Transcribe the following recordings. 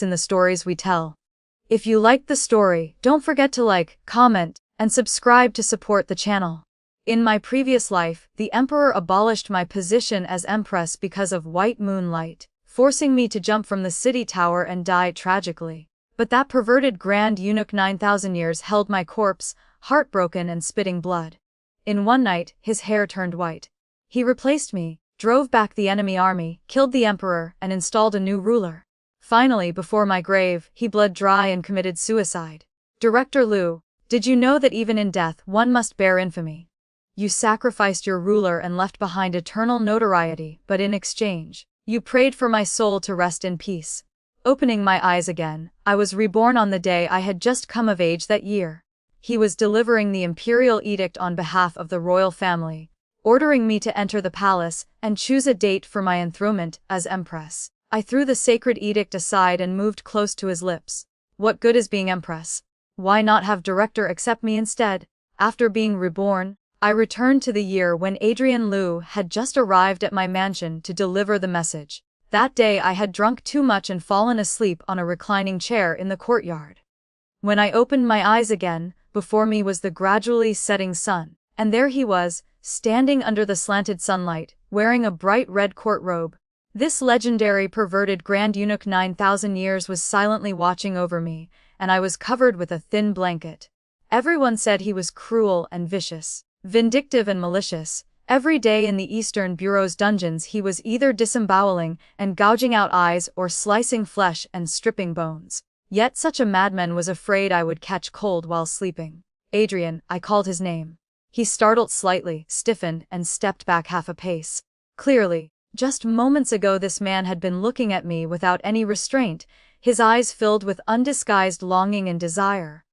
in the stories we tell. If you liked the story, don't forget to like, comment, and subscribe to support the channel. In my previous life, the Emperor abolished my position as Empress because of white moonlight, forcing me to jump from the city tower and die tragically. But that perverted Grand Eunuch 9,000 years held my corpse, heartbroken and spitting blood. In one night, his hair turned white. He replaced me, drove back the enemy army, killed the Emperor, and installed a new ruler. Finally, before my grave, he bled dry and committed suicide. Director Liu, did you know that even in death one must bear infamy? You sacrificed your ruler and left behind eternal notoriety, but in exchange, you prayed for my soul to rest in peace. Opening my eyes again, I was reborn on the day I had just come of age that year. He was delivering the imperial edict on behalf of the royal family, ordering me to enter the palace and choose a date for my enthronement as Empress. I threw the sacred edict aside and moved close to his lips. What good is being Empress? Why not have Director accept me instead? After being reborn, I returned to the year when Adrien Liu had just arrived at my mansion to deliver the message. That day I had drunk too much and fallen asleep on a reclining chair in the courtyard. When I opened my eyes again, before me was the gradually setting sun, and there he was, standing under the slanted sunlight, wearing a bright red court robe. This legendary perverted Grand Eunuch 9,000 years was silently watching over me, and I was covered with a thin blanket. Everyone said he was cruel and vicious, vindictive and malicious. Every day in the Eastern Bureau's dungeons he was either disemboweling and gouging out eyes or slicing flesh and stripping bones. Yet such a madman was afraid I would catch cold while sleeping. Adrien, I called his name. He startled slightly, stiffened, and stepped back half a pace. Clearly, just moments ago this man had been looking at me without any restraint, his eyes filled with undisguised longing and desire.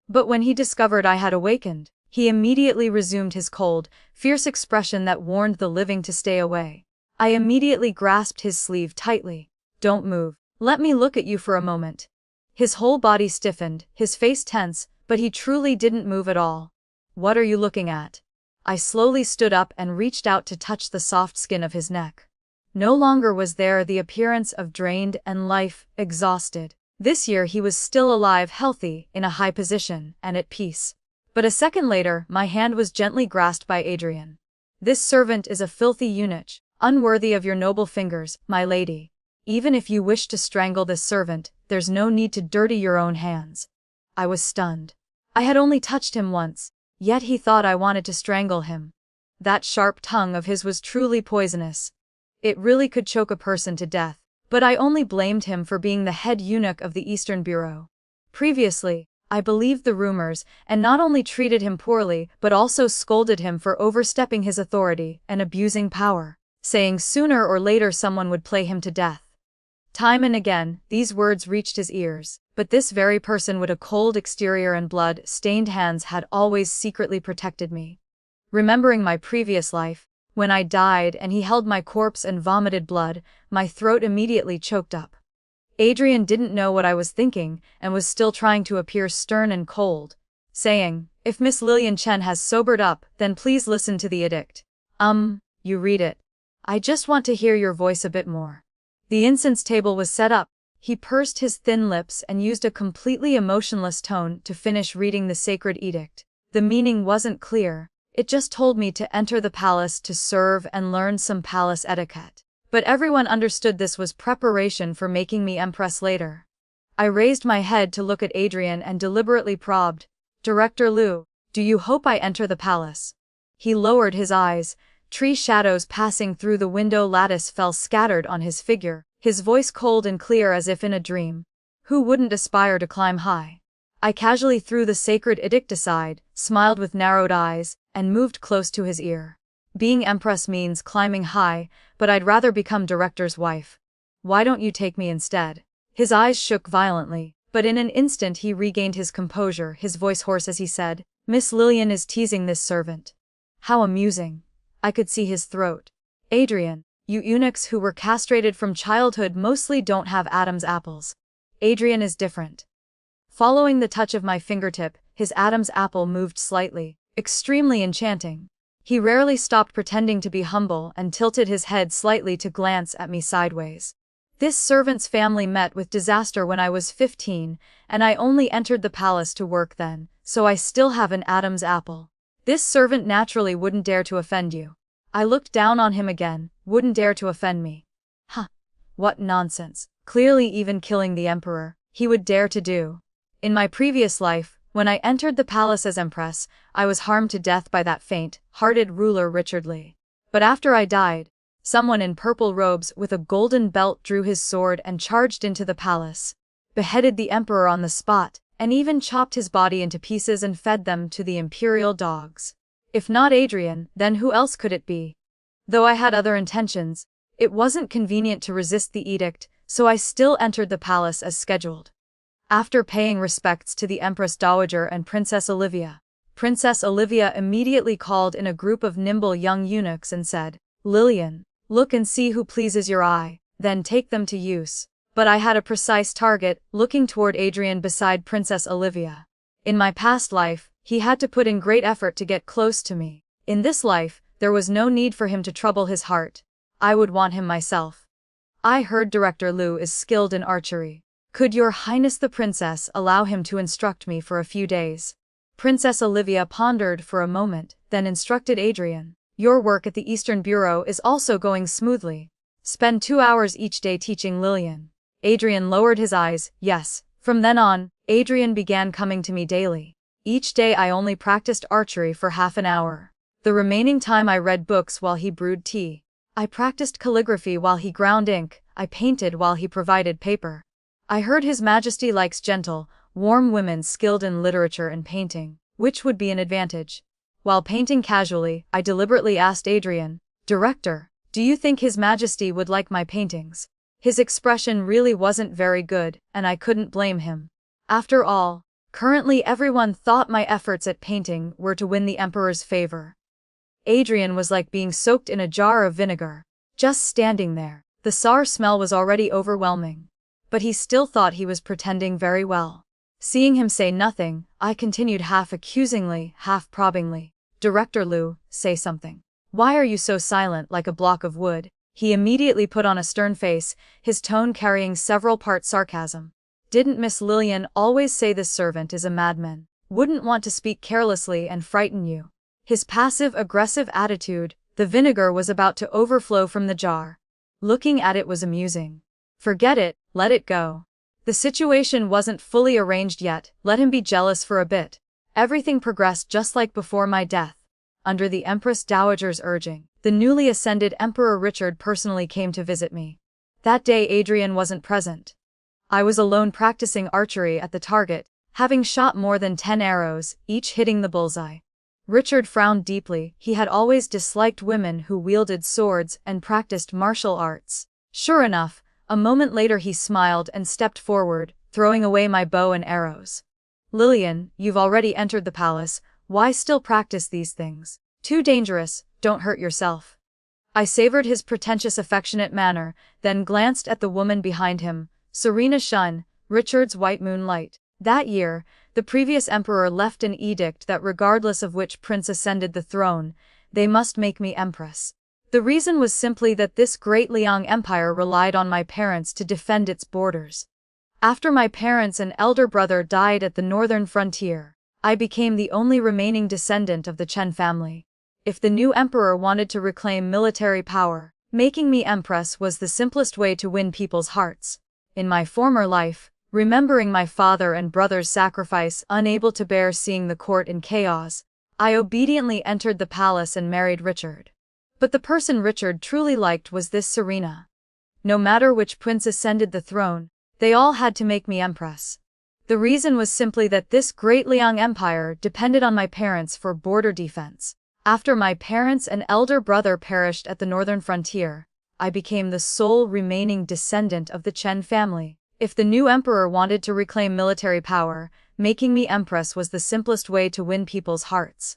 But when he discovered I had awakened, he immediately resumed his cold, fierce expression that warned the living to stay away. I immediately grasped his sleeve tightly. Don't move. Let me look at you for a moment. His whole body stiffened, his face tense, but he truly didn't move at all. What are you looking at? I slowly stood up and reached out to touch the soft skin of his neck. No longer was there the appearance of drained and life exhausted. This year he was still alive, healthy, in a high position, and at peace. But a second later, my hand was gently grasped by Adrien. This servant is a filthy eunuch, unworthy of your noble fingers, my lady. Even if you wish to strangle this servant, there's no need to dirty your own hands. I was stunned. I had only touched him once, yet he thought I wanted to strangle him. That sharp tongue of his was truly poisonous. It really could choke a person to death, but I only blamed him for being the head eunuch of the Eastern Bureau. Previously, I believed the rumors, and not only treated him poorly but also scolded him for overstepping his authority and abusing power, saying sooner or later someone would play him to death. Time and again, these words reached his ears, but this very person with a cold exterior and blood-stained hands had always secretly protected me. Remembering my previous life, when I died and he held my corpse and vomited blood, my throat immediately choked up. Adrien didn't know what I was thinking and was still trying to appear stern and cold, saying, "If Miss Lillian Chen has sobered up, then please listen to the edict." You read it. I just want to hear your voice a bit more. The incense table was set up. He pursed his thin lips and used a completely emotionless tone to finish reading the sacred edict. The meaning wasn't clear. It just told me to enter the palace to serve and learn some palace etiquette. But everyone understood this was preparation for making me Empress later. I raised my head to look at Adrien and deliberately probed, "Director Liu, do you hope I enter the palace?" He lowered his eyes. Tree shadows passing through the window lattice fell scattered on his figure, his voice cold and clear as if in a dream. Who wouldn't aspire to climb high? I casually threw the sacred edict aside, smiled with narrowed eyes, and moved close to his ear. Being Empress means climbing high, but I'd rather become Director's wife. Why don't you take me instead? His eyes shook violently, but in an instant he regained his composure, his voice hoarse as he said, "Miss Lillian is teasing this servant." How amusing. I could see his throat. Adrien, you eunuchs who were castrated from childhood mostly don't have Adam's apples. Adrien is different. Following the touch of my fingertip, his Adam's apple moved slightly, extremely enchanting. He rarely stopped pretending to be humble and tilted his head slightly to glance at me sideways. This servant's family met with disaster when I was 15, and I only entered the palace to work then, so I still have an Adam's apple. This servant naturally wouldn't dare to offend you. I looked down on him again, wouldn't dare to offend me. Huh. What nonsense. Clearly even killing the emperor, he would dare to do. In my previous life, when I entered the palace as empress, I was harmed to death by that faint-hearted ruler Richard Lee. But after I died, someone in purple robes with a golden belt drew his sword and charged into the palace, beheaded the emperor on the spot, and even chopped his body into pieces and fed them to the imperial dogs. If not Adrien, then who else could it be? Though I had other intentions, it wasn't convenient to resist the edict, so I still entered the palace as scheduled. After paying respects to the Empress Dowager and Princess Olivia immediately called in a group of nimble young eunuchs and said, "Lillian, look and see who pleases your eye, then take them to use." But I had a precise target, looking toward Adrien beside Princess Olivia. In my past life, he had to put in great effort to get close to me. In this life, there was no need for him to trouble his heart. I would want him myself. I heard Director Liu is skilled in archery. Could Your Highness the Princess allow him to instruct me for a few days? Princess Olivia pondered for a moment, then instructed Adrien. Your work at the Eastern Bureau is also going smoothly. Spend 2 hours each day teaching Lillian. Adrien lowered his eyes, yes. From then on, Adrien began coming to me daily. Each day I only practiced archery for half an hour. The remaining time I read books while he brewed tea. I practiced calligraphy while he ground ink, I painted while he provided paper. I heard His Majesty likes gentle, warm women skilled in literature and painting, which would be an advantage. While painting casually, I deliberately asked Adrien, "Director, do you think His Majesty would like my paintings?" His expression really wasn't very good, and I couldn't blame him. After all, currently everyone thought my efforts at painting were to win the Emperor's favor. Adrien was like being soaked in a jar of vinegar, just standing there. The sour smell was already overwhelming. But he still thought he was pretending very well. Seeing him say nothing, I continued half accusingly, half probingly. "Director Liu, say something. Why are you so silent like a block of wood?" He immediately put on a stern face, his tone carrying several part sarcasm. "Didn't Miss Lillian always say this servant is a madman? Wouldn't want to speak carelessly and frighten you?" His passive-aggressive attitude, the vinegar was about to overflow from the jar. Looking at it was amusing. Forget it, let it go. The situation wasn't fully arranged yet, let him be jealous for a bit. Everything progressed just like before my death. Under the Empress Dowager's urging, the newly ascended Emperor Richard personally came to visit me. That day Adrien wasn't present. I was alone practicing archery at the target, having shot more than 10 arrows, each hitting the bullseye. Richard frowned deeply. He had always disliked women who wielded swords and practiced martial arts. Sure enough, a moment later he smiled and stepped forward, throwing away my bow and arrows. "Lillian, you've already entered the palace, why still practice these things? Too dangerous, don't hurt yourself." I savored his pretentious affectionate manner, then glanced at the woman behind him, Serena Shun, Richard's white moonlight. That year, the previous emperor left an edict that regardless of which prince ascended the throne, they must make me empress. The reason was simply that this great Liang Empire relied on my parents to defend its borders. After my parents and elder brother died at the northern frontier, I became the only remaining descendant of the Chen family. If the new emperor wanted to reclaim military power, making me empress was the simplest way to win people's hearts. In my former life, remembering my father and brother's sacrifice, unable to bear seeing the court in chaos, I obediently entered the palace and married Richard. But the person Richard truly liked was this Serena. No matter which prince ascended the throne, they all had to make me empress. The reason was simply that this great Liang Empire depended on my parents for border defense. After my parents and elder brother perished at the northern frontier, I became the sole remaining descendant of the Chen family. If the new emperor wanted to reclaim military power, making me empress was the simplest way to win people's hearts.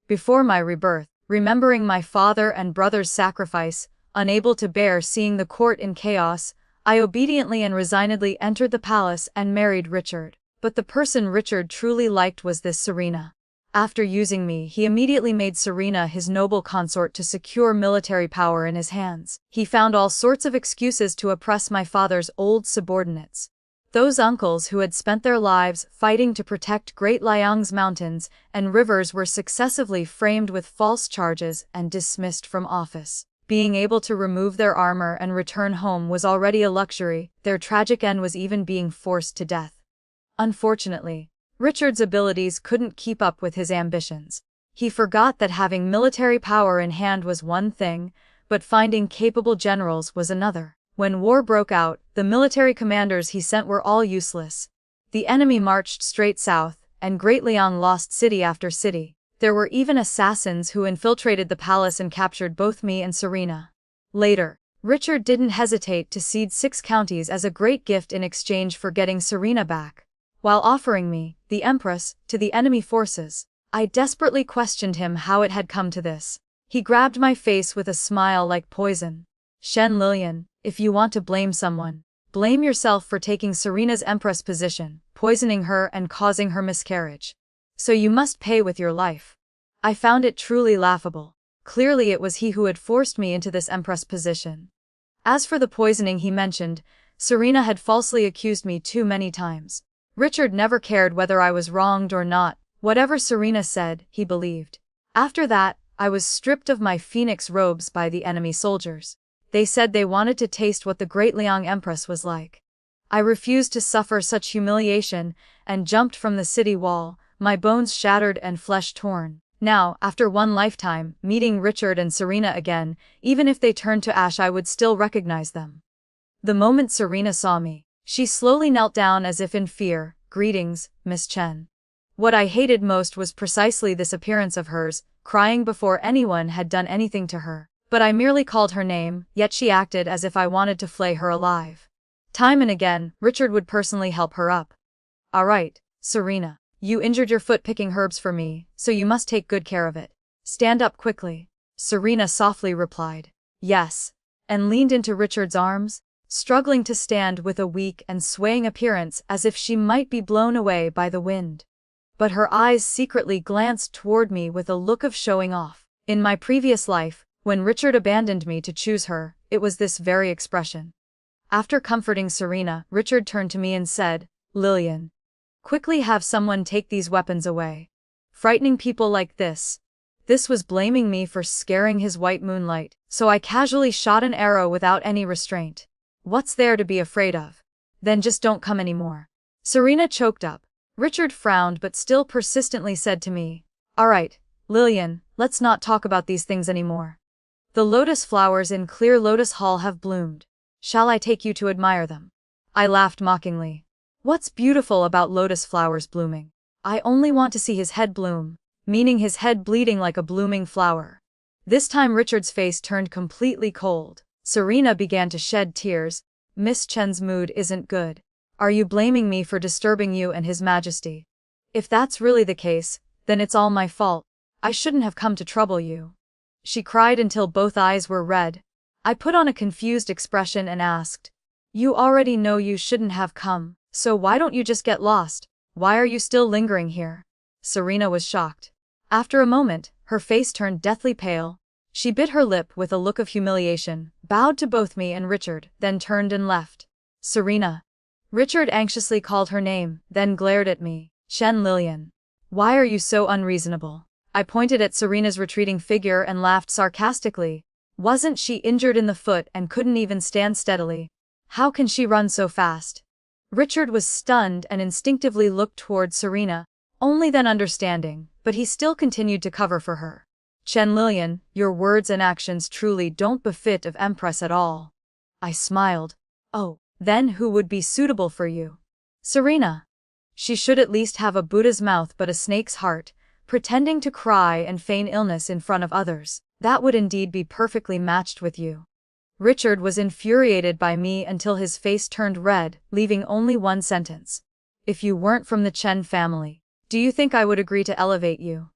Before my rebirth, remembering my father and brother's sacrifice, unable to bear seeing the court in chaos, I obediently and resignedly entered the palace and married Richard. But the person Richard truly liked was this Serena. After using me, he immediately made Serena his noble consort to secure military power in his hands. He found all sorts of excuses to oppress my father's old subordinates. Those uncles who had spent their lives fighting to protect Great Liang's mountains and rivers were successively framed with false charges and dismissed from office. Being able to remove their armor and return home was already a luxury, their tragic end was even being forced to death. Unfortunately, Richard's abilities couldn't keep up with his ambitions. He forgot that having military power in hand was one thing, but finding capable generals was another. When war broke out, the military commanders he sent were all useless. The enemy marched straight south, and Great Liang lost city after city. There were even assassins who infiltrated the palace and captured both me and Serena. Later, Richard didn't hesitate to cede 6 counties as a great gift in exchange for getting Serena back, while offering me, the Empress, to the enemy forces. I desperately questioned him how it had come to this. He grabbed my face with a smile like poison. Shen Lilian, if you want to blame someone, blame yourself for taking Serena's Empress position, poisoning her and causing her miscarriage. So you must pay with your life. I found it truly laughable. Clearly it was he who had forced me into this Empress position. As for the poisoning he mentioned, Serena had falsely accused me too many times. Richard never cared whether I was wronged or not. Whatever Serena said, he believed. After that, I was stripped of my phoenix robes by the enemy soldiers. They said they wanted to taste what the Great Liang Empress was like. I refused to suffer such humiliation and jumped from the city wall, my bones shattered and flesh torn. Now, after one lifetime, meeting Richard and Serena again, even if they turned to ash I would still recognize them. The moment Serena saw me, she slowly knelt down as if in fear. Greetings, Miss Chen. What I hated most was precisely this appearance of hers, crying before anyone had done anything to her. But I merely called her name, yet she acted as if I wanted to flay her alive. Time and again, Richard would personally help her up. Alright, Serena. You injured your foot picking herbs for me, so you must take good care of it. Stand up quickly. Serena softly replied. Yes. And leaned into Richard's arms, struggling to stand with a weak and swaying appearance as if she might be blown away by the wind. But her eyes secretly glanced toward me with a look of showing off. In my previous life, when Richard abandoned me to choose her, it was this very expression. After comforting Serena, Richard turned to me and said, Lilian, quickly have someone take these weapons away. Frightening people like this. This was blaming me for scaring his white moonlight, so I casually shot an arrow without any restraint. What's there to be afraid of? Then just don't come anymore. Serena choked up. Richard frowned but still persistently said to me, Alright, Lilian, let's not talk about these things anymore. The lotus flowers in Clear Lotus Hall have bloomed. Shall I take you to admire them? I laughed mockingly. What's beautiful about lotus flowers blooming? I only want to see his head bloom, meaning his head bleeding like a blooming flower. This time Richard's face turned completely cold. Serena began to shed tears. Miss Chen's mood isn't good. Are you blaming me for disturbing you and His Majesty? If that's really the case, then it's all my fault. I shouldn't have come to trouble you. She cried until both eyes were red. I put on a confused expression and asked, You already know you shouldn't have come, so why don't you just get lost? Why are you still lingering here? Serena was shocked. After a moment, her face turned deathly pale. She bit her lip with a look of humiliation, bowed to both me and Richard, then turned and left. Serena. Richard anxiously called her name, then glared at me. Shen Lilian. Why are you so unreasonable? I pointed at Serena's retreating figure and laughed sarcastically. Wasn't she injured in the foot and couldn't even stand steadily? How can she run so fast? Richard was stunned and instinctively looked toward Serena, only then understanding, but he still continued to cover for her. Chen Lilian, your words and actions truly don't befit of Empress at all. I smiled. Oh, then who would be suitable for you? Serena. She should at least have a Buddha's mouth but a snake's heart, pretending to cry and feign illness in front of others. That would indeed be perfectly matched with you. Richard was infuriated by me until his face turned red, leaving only one sentence. If you weren't from the Chen family, do you think I would agree to elevate you?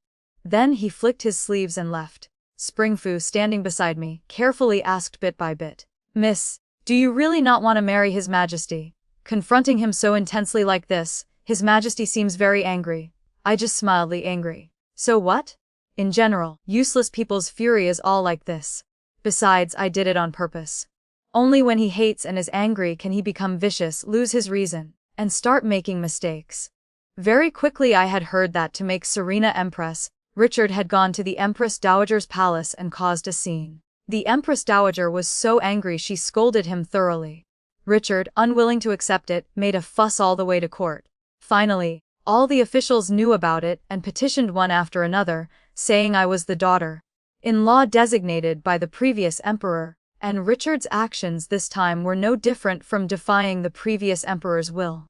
Then he flicked his sleeves and left. Springfu, standing beside me, carefully asked bit by bit, Miss, do you really not want to marry His Majesty? Confronting him so intensely like this, His Majesty seems very angry. I just smiled angry. So what? In general, useless people's fury is all like this. Besides, I did it on purpose. Only when he hates and is angry can he become vicious, lose his reason, and start making mistakes. Very quickly I had heard that to make Serena Empress, Richard had gone to the Empress Dowager's palace and caused a scene. The Empress Dowager was so angry she scolded him thoroughly. Richard, unwilling to accept it, made a fuss all the way to court. Finally, all the officials knew about it and petitioned one after another, saying I was the daughter-in-law designated by the previous emperor, and Richard's actions this time were no different from defying the previous emperor's will.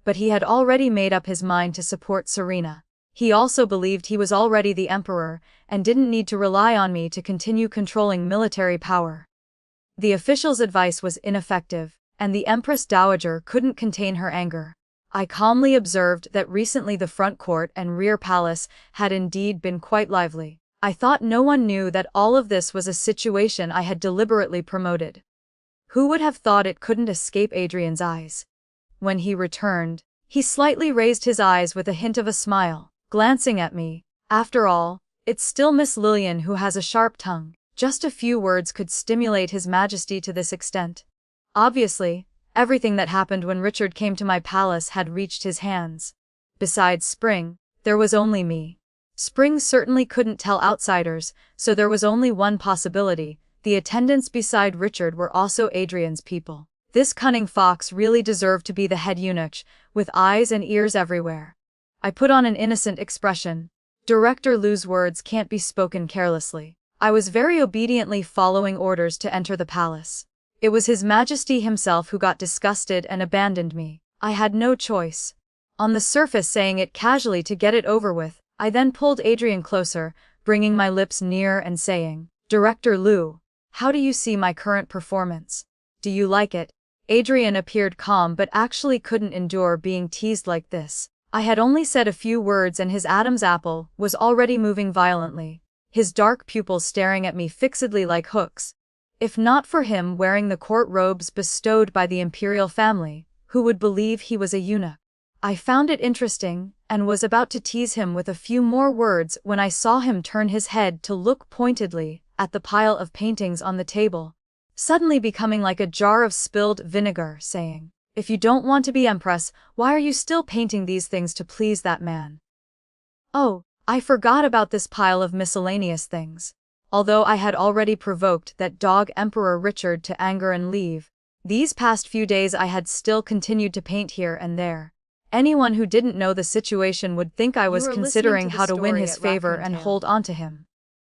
But he had already made up his mind to support Serena. He also believed he was already the emperor and didn't need to rely on me to continue controlling military power. The official's advice was ineffective, and the Empress Dowager couldn't contain her anger. I calmly observed that recently the front court and rear palace had indeed been quite lively. I thought no one knew that all of this was a situation I had deliberately promoted. Who would have thought it couldn't escape Adrien's eyes? When he returned, he slightly raised his eyes with a hint of a smile, glancing at me. After all, it's still Miss Lillian who has a sharp tongue. Just a few words could stimulate His Majesty to this extent. Obviously, everything that happened when Richard came to my palace had reached his hands. Besides Spring, there was only me. Spring certainly couldn't tell outsiders, so there was only one possibility: the attendants beside Richard were also Adrien's people. This cunning fox really deserved to be the head eunuch, with eyes and ears everywhere. I put on an innocent expression. Director Lu's words can't be spoken carelessly. I was very obediently following orders to enter the palace. It was His Majesty himself who got disgusted and abandoned me. I had no choice. On the surface saying it casually to get it over with, I then pulled Adrien closer, bringing my lips near and saying, "Director Lu, how do you see my current performance? Do you like it?" Adrien appeared calm but actually couldn't endure being teased like this. I had only said a few words and his Adam's apple was already moving violently, his dark pupils staring at me fixedly like hooks. If not for him wearing the court robes bestowed by the imperial family, who would believe he was a eunuch? I found it interesting, and was about to tease him with a few more words when I saw him turn his head to look pointedly at the pile of paintings on the table, suddenly becoming like a jar of spilled vinegar, saying, "If you don't want to be empress, why are you still painting these things to please that man?" Oh, I forgot about this pile of miscellaneous things. Although I had already provoked that dog Emperor Richard to anger and leave, these past few days I had still continued to paint here and there. Anyone who didn't know the situation would think I was considering how to win his favor and hold on to him.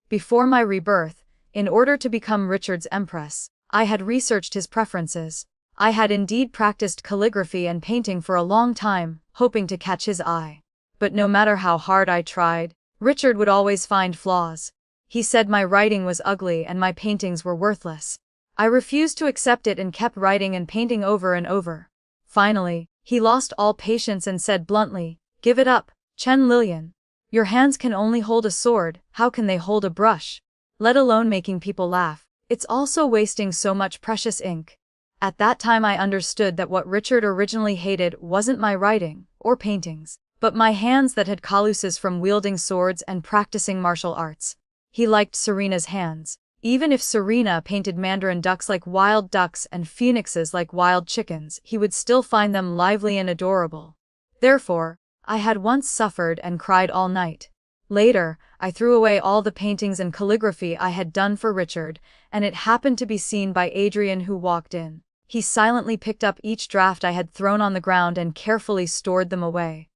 Before my rebirth, in order to become Richard's empress, I had researched his preferences. I had indeed practiced calligraphy and painting for a long time, hoping to catch his eye. But no matter how hard I tried, Richard would always find flaws. He said my writing was ugly and my paintings were worthless. I refused to accept it and kept writing and painting over and over. Finally, he lost all patience and said bluntly, "Give it up, Chen Lillian. Your hands can only hold a sword, how can they hold a brush? Let alone making people laugh. It's also wasting so much precious ink." At that time I understood that what Richard originally hated wasn't my writing or paintings, but my hands that had calluses from wielding swords and practicing martial arts. He liked Serena's hands. Even if Serena painted mandarin ducks like wild ducks and phoenixes like wild chickens, he would still find them lively and adorable. Therefore, I had once suffered and cried all night. Later, I threw away all the paintings and calligraphy I had done for Richard, and it happened to be seen by Adrien, who walked in. He silently picked up each draft I had thrown on the ground and carefully stored them away.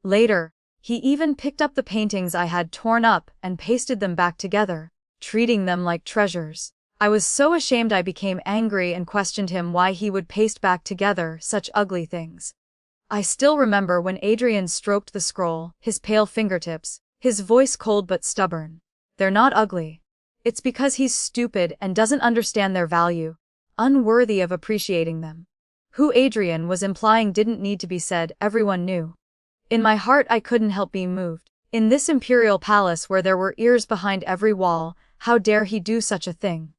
Later, he even picked up the paintings I had torn up and pasted them back together, treating them like treasures. I was so ashamed I became angry and questioned him why he would paste back together such ugly things. I still remember when Adrien stroked the scroll, his pale fingertips, his voice cold but stubborn. "They're not ugly. It's because he's stupid and doesn't understand their value, unworthy of appreciating them." Who Adrien was implying didn't need to be said, everyone knew. In my heart I couldn't help being moved. In this imperial palace where there were ears behind every wall, how dare he do such a thing?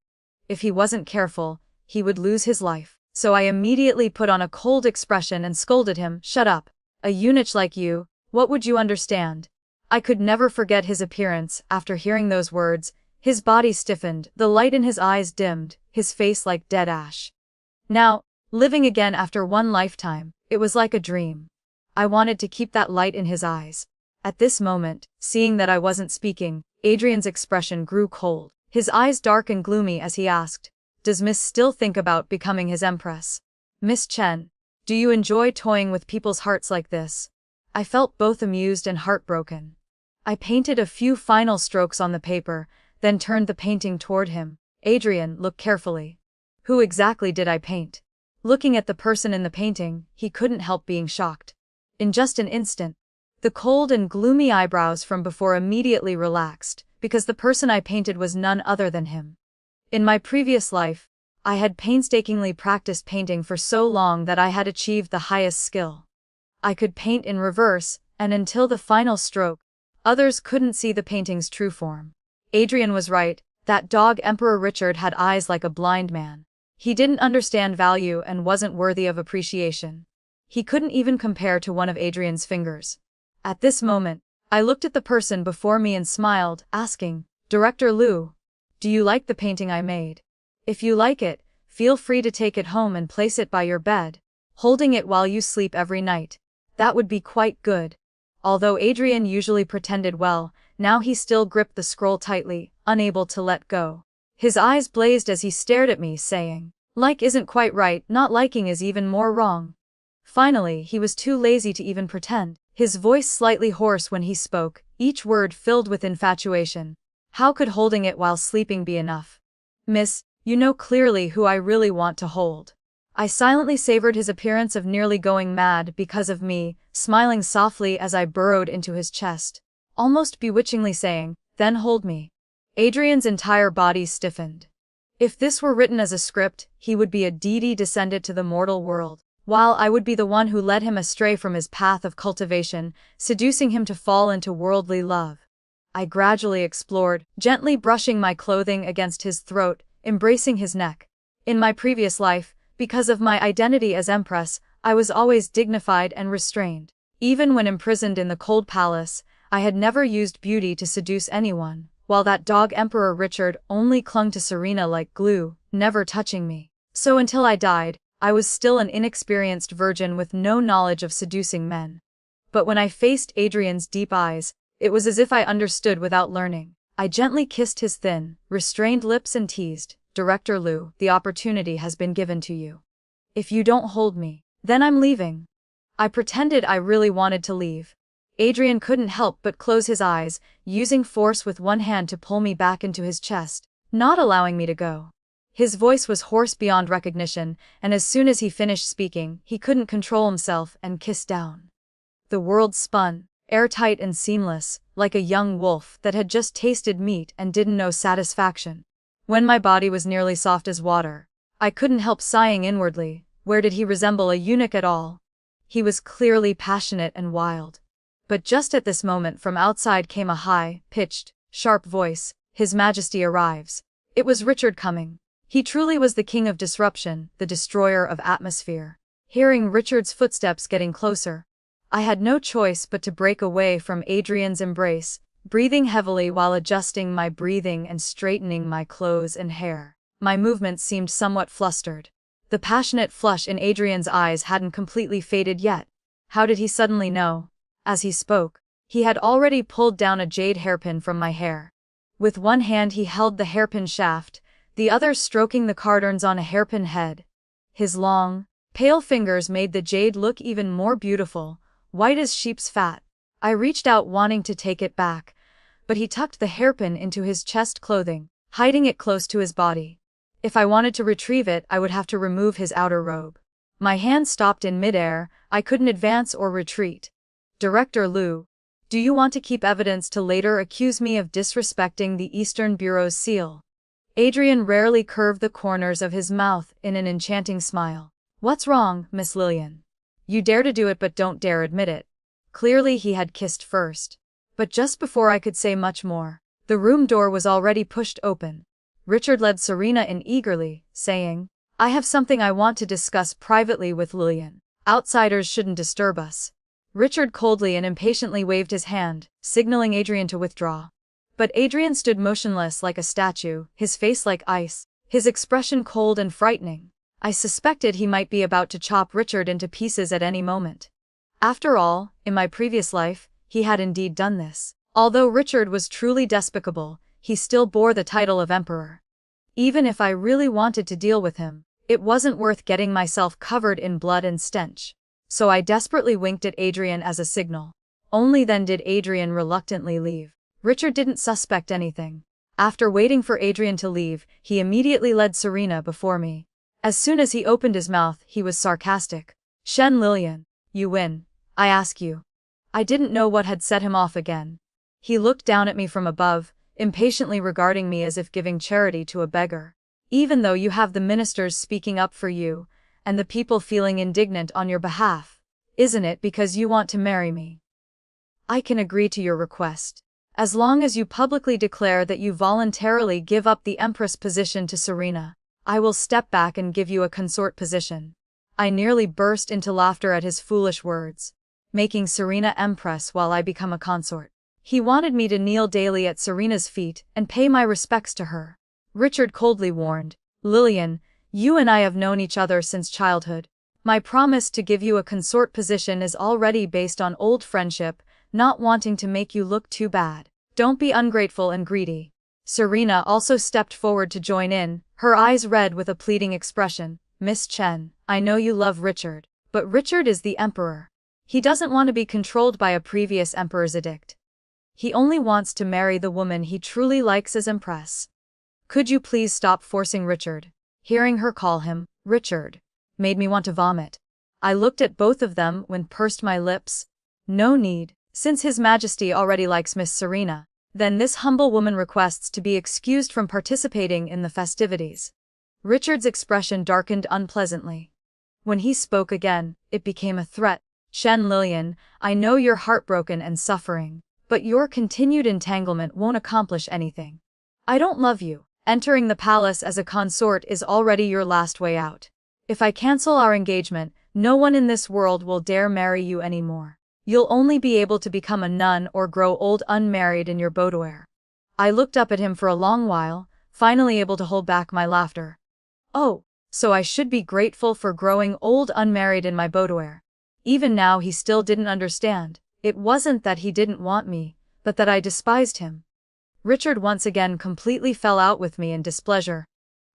If he wasn't careful, he would lose his life. So I immediately put on a cold expression and scolded him, "Shut up. A eunuch like you, what would you understand? I could never forget his appearance. After hearing those words, his body stiffened, the light in his eyes dimmed, his face like dead ash. Now, living again after one lifetime, it was like a dream. I wanted to keep that light in his eyes. At this moment, seeing that I wasn't speaking, Adrien's expression grew cold, his eyes dark and gloomy as he asked, "Does Miss still think about becoming his empress? Miss Chen, do you enjoy toying with people's hearts like this?" I felt both amused and heartbroken. I painted a few final strokes on the paper, then turned the painting toward him. "Adrien, look carefully." Who exactly did I paint? Looking at the person in the painting, he couldn't help being shocked. In just an instant, the cold and gloomy eyebrows from before immediately relaxed, because the person I painted was none other than him. In my previous life, I had painstakingly practiced painting for so long that I had achieved the highest skill. I could paint in reverse, and until the final stroke, others couldn't see the painting's true form. Adrien was right, that dog Emperor Richard had eyes like a blind man. He didn't understand value and wasn't worthy of appreciation. He couldn't even compare to one of Adrien's fingers. At this moment, I looked at the person before me and smiled, asking, "Director Liu, do you like the painting I made? If you like it, feel free to take it home and place it by your bed, holding it while you sleep every night. That would be quite good." Although Adrien usually pretended well, now he still gripped the scroll tightly, unable to let go. His eyes blazed as he stared at me, saying, "Like isn't quite right, not liking is even more wrong." Finally, he was too lazy to even pretend, his voice slightly hoarse when he spoke, each word filled with infatuation. "How could holding it while sleeping be enough? Miss, you know clearly who I really want to hold." I silently savored his appearance of nearly going mad because of me, smiling softly as I burrowed into his chest, almost bewitchingly saying, "Then hold me." Adrien's entire body stiffened. If this were written as a script, he would be a deity descended to the mortal world, while I would be the one who led him astray from his path of cultivation, seducing him to fall into worldly love. I gradually explored, gently brushing my clothing against his throat, embracing his neck. In my previous life, because of my identity as Empress, I was always dignified and restrained. Even when imprisoned in the cold palace, I had never used beauty to seduce anyone, while that dog Emperor Richard only clung to Serena like glue, never touching me. So until I died, I was still an inexperienced virgin with no knowledge of seducing men. But when I faced Adrien's deep eyes, it was as if I understood without learning. I gently kissed his thin, restrained lips and teased, "Director Liu, the opportunity has been given to you. If you don't hold me, then I'm leaving." I pretended I really wanted to leave. Adrien couldn't help but close his eyes, using force with one hand to pull me back into his chest, not allowing me to go. His voice was hoarse beyond recognition, and as soon as he finished speaking, he couldn't control himself and kissed down. The world spun, airtight and seamless, like a young wolf that had just tasted meat and didn't know satisfaction. When my body was nearly soft as water, I couldn't help sighing inwardly. Where did he resemble a eunuch at all? He was clearly passionate and wild. But just at this moment from outside came a high-pitched, sharp voice, "His Majesty arrives." It was Richard coming. He truly was the king of disruption, the destroyer of atmosphere. Hearing Richard's footsteps getting closer, I had no choice but to break away from Adrien's embrace, breathing heavily while adjusting my breathing and straightening my clothes and hair. My movements seemed somewhat flustered. The passionate flush in Adrien's eyes hadn't completely faded yet. How did he suddenly know? As he spoke, he had already pulled down a jade hairpin from my hair. With one hand he held the hairpin shaft, the other stroking the cardines on a hairpin head. His long, pale fingers made the jade look even more beautiful, white as sheep's fat. I reached out wanting to take it back, but he tucked the hairpin into his chest clothing, hiding it close to his body. If I wanted to retrieve it, I would have to remove his outer robe. My hand stopped in midair, I couldn't advance or retreat. "Director Liu, do you want to keep evidence to later accuse me of disrespecting the Eastern Bureau's seal?" Adrien rarely curved the corners of his mouth in an enchanting smile. "What's wrong, Miss Lillian? You dare to do it but don't dare admit it." Clearly he had kissed first. But just before I could say much more, the room door was already pushed open. Richard led Serena in eagerly, saying, "I have something I want to discuss privately with Lillian. Outsiders shouldn't disturb us." Richard coldly and impatiently waved his hand, signaling Adrien to withdraw. But Adrien stood motionless like a statue, his face like ice, his expression cold and frightening. I suspected he might be about to chop Richard into pieces at any moment. After all, in my previous life, he had indeed done this. Although Richard was truly despicable, he still bore the title of emperor. Even if I really wanted to deal with him, it wasn't worth getting myself covered in blood and stench. So I desperately winked at Adrien as a signal. Only then did Adrien reluctantly leave. Richard didn't suspect anything. After waiting for Adrien to leave, he immediately led Serena before me. As soon as he opened his mouth, he was sarcastic. "Shen Lilian, you win, I ask you." I didn't know what had set him off again. He looked down at me from above, impatiently regarding me as if giving charity to a beggar. "Even though you have the ministers speaking up for you, and the people feeling indignant on your behalf, isn't it because you want to marry me? I can agree to your request. As long as you publicly declare that you voluntarily give up the Empress position to Serena, I will step back and give you a consort position." I nearly burst into laughter at his foolish words. Making Serena Empress while I become a consort. He wanted me to kneel daily at Serena's feet and pay my respects to her. Richard coldly warned, "Lilian, you and I have known each other since childhood. My promise to give you a consort position is already based on old friendship, not wanting to make you look too bad. Don't be ungrateful and greedy." Serena also stepped forward to join in, her eyes red with a pleading expression. "Miss Chen, I know you love Richard, but Richard is the emperor. He doesn't want to be controlled by a previous emperor's edict. He only wants to marry the woman he truly likes as empress. Could you please stop forcing Richard?" Hearing her call him Richard made me want to vomit. I looked at both of them and pursed my lips. No need, since His Majesty already likes Miss Serena. Then this humble woman requests to be excused from participating in the festivities. Richard's expression darkened unpleasantly. When he spoke again, it became a threat. "Shen Lilian, I know you're heartbroken and suffering, but your continued entanglement won't accomplish anything. I don't love you. Entering the palace as a consort is already your last way out. If I cancel our engagement, no one in this world will dare marry you anymore. You'll only be able to become a nun or grow old unmarried in your boudoir." I looked up at him for a long while, finally able to hold back my laughter. "Oh, so I should be grateful for growing old unmarried in my boudoir." Even now he still didn't understand. It wasn't that he didn't want me, but that I despised him. Richard once again completely fell out with me in displeasure.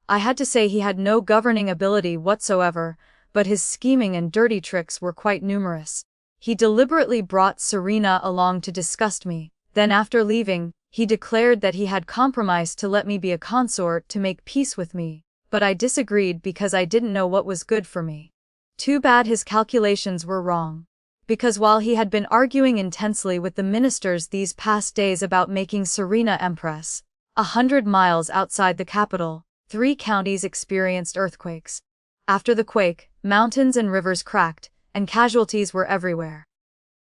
I had to say he had no governing ability whatsoever, but his scheming and dirty tricks were quite numerous. He deliberately brought Serena along to disgust me. Then after leaving, he declared that he had compromised to let me be a consort to make peace with me, but I disagreed because I didn't know what was good for me. Too bad his calculations were wrong. Because while he had been arguing intensely with the ministers these past days about making Serena empress, 100 miles outside the capital, 3 counties experienced earthquakes. After the quake, mountains and rivers cracked, and casualties were everywhere.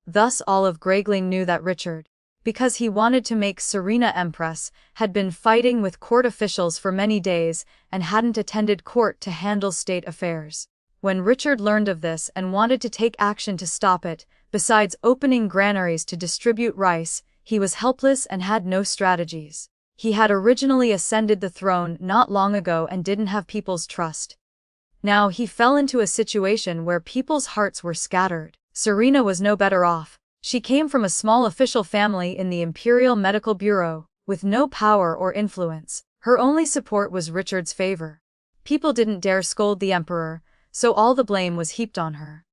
Thus all of Graegling knew that Richard, because he wanted to make Serena empress, had been fighting with court officials for many days and hadn't attended court to handle state affairs. When Richard learned of this and wanted to take action to stop it, besides opening granaries to distribute rice, he was helpless and had no strategies. He had originally ascended the throne not long ago and didn't have people's trust. Now he fell into a situation where people's hearts were scattered. Serena was no better off. She came from a small official family in the Imperial Medical Bureau, with no power or influence. Her only support was Richard's favor. People didn't dare scold the emperor, so all the blame was heaped on her.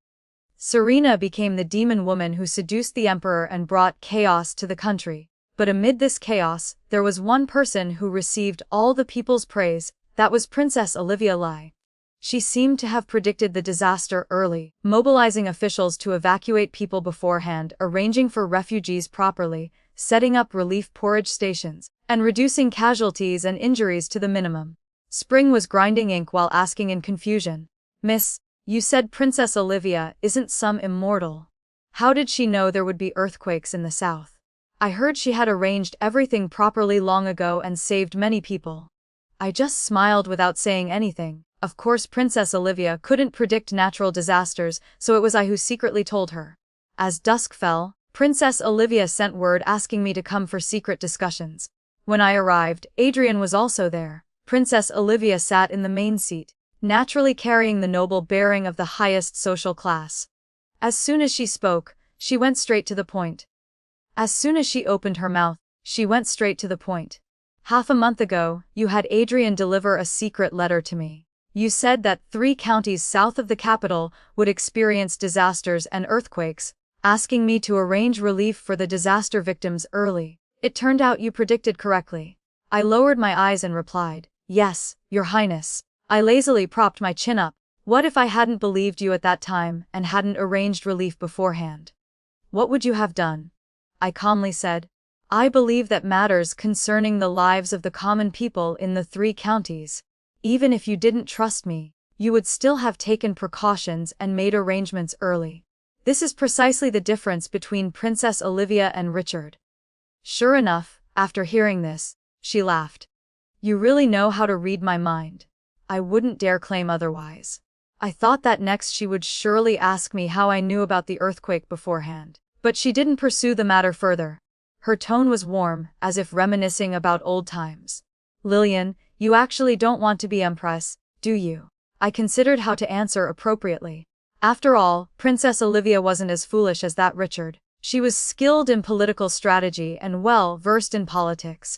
Serena became the demon woman who seduced the emperor and brought chaos to the country. But amid this chaos, there was one person who received all the people's praise. That was Princess Olivia Lai. She seemed to have predicted the disaster early, mobilizing officials to evacuate people beforehand, arranging for refugees properly, setting up relief porridge stations, and reducing casualties and injuries to the minimum. Spring was grinding ink while asking in confusion, "Miss, you said Princess Olivia isn't some immortal. How did she know there would be earthquakes in the south? I heard she had arranged everything properly long ago and saved many people." I just smiled without saying anything. Of course Princess Olivia couldn't predict natural disasters, so it was I who secretly told her. As dusk fell, Princess Olivia sent word asking me to come for secret discussions. When I arrived, Adrien was also there. Princess Olivia sat in the main seat, naturally carrying the noble bearing of the highest social class. As soon as she spoke, she went straight to the point. As soon as she opened her mouth, she went straight to the point. Half a month ago, you had Adrien deliver a secret letter to me. You said that 3 counties south of the capital would experience disasters and earthquakes, asking me to arrange relief for the disaster victims early. It turned out you predicted correctly. I lowered my eyes and replied, "Yes, Your Highness." I lazily propped my chin up. What if I hadn't believed you at that time and hadn't arranged relief beforehand? What would you have done? I calmly said, "I believe that matters concerning the lives of the common people in the 3 counties. Even if you didn't trust me, you would still have taken precautions and made arrangements early. This is precisely the difference between Princess Olivia and Richard." Sure enough, after hearing this, she laughed. "You really know how to read my mind." I wouldn't dare claim otherwise. I thought that next she would surely ask me how I knew about the earthquake beforehand. But she didn't pursue the matter further. Her tone was warm, as if reminiscing about old times. "Lillian, you actually don't want to be Empress, do you?" I considered how to answer appropriately. After all, Princess Olivia wasn't as foolish as that Richard. She was skilled in political strategy and well versed in politics.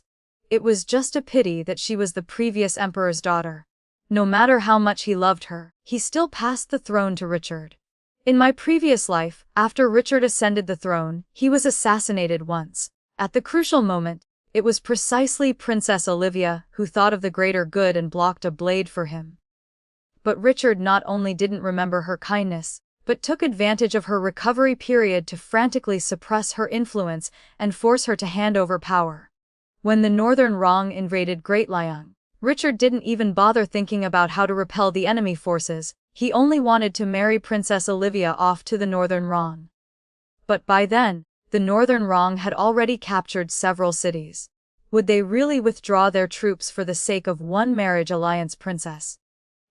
It was just a pity that she was the previous emperor's daughter. No matter how much he loved her, he still passed the throne to Richard. In my previous life, after Richard ascended the throne, he was assassinated once. At the crucial moment, it was precisely Princess Olivia who thought of the greater good and blocked a blade for him. But Richard not only didn't remember her kindness, but took advantage of her recovery period to frantically suppress her influence and force her to hand over power. When the Northern Rong invaded Great Liang, Richard didn't even bother thinking about how to repel the enemy forces. He only wanted to marry Princess Olivia off to the Northern Rong. But by then, the Northern Rong had already captured several cities. Would they really withdraw their troops for the sake of one marriage alliance princess?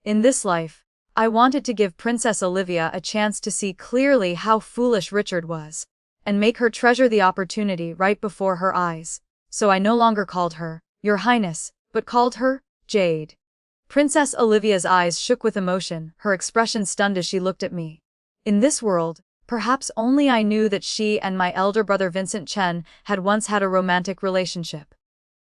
In this life, I wanted to give Princess Olivia a chance to see clearly how foolish Richard was, and make her treasure the opportunity right before her eyes. So I no longer called her Your Highness, but called her Jade. Princess Olivia's eyes shook with emotion, her expression stunned as she looked at me. In this world, perhaps only I knew that she and my elder brother Vincent Chen had once had a romantic relationship.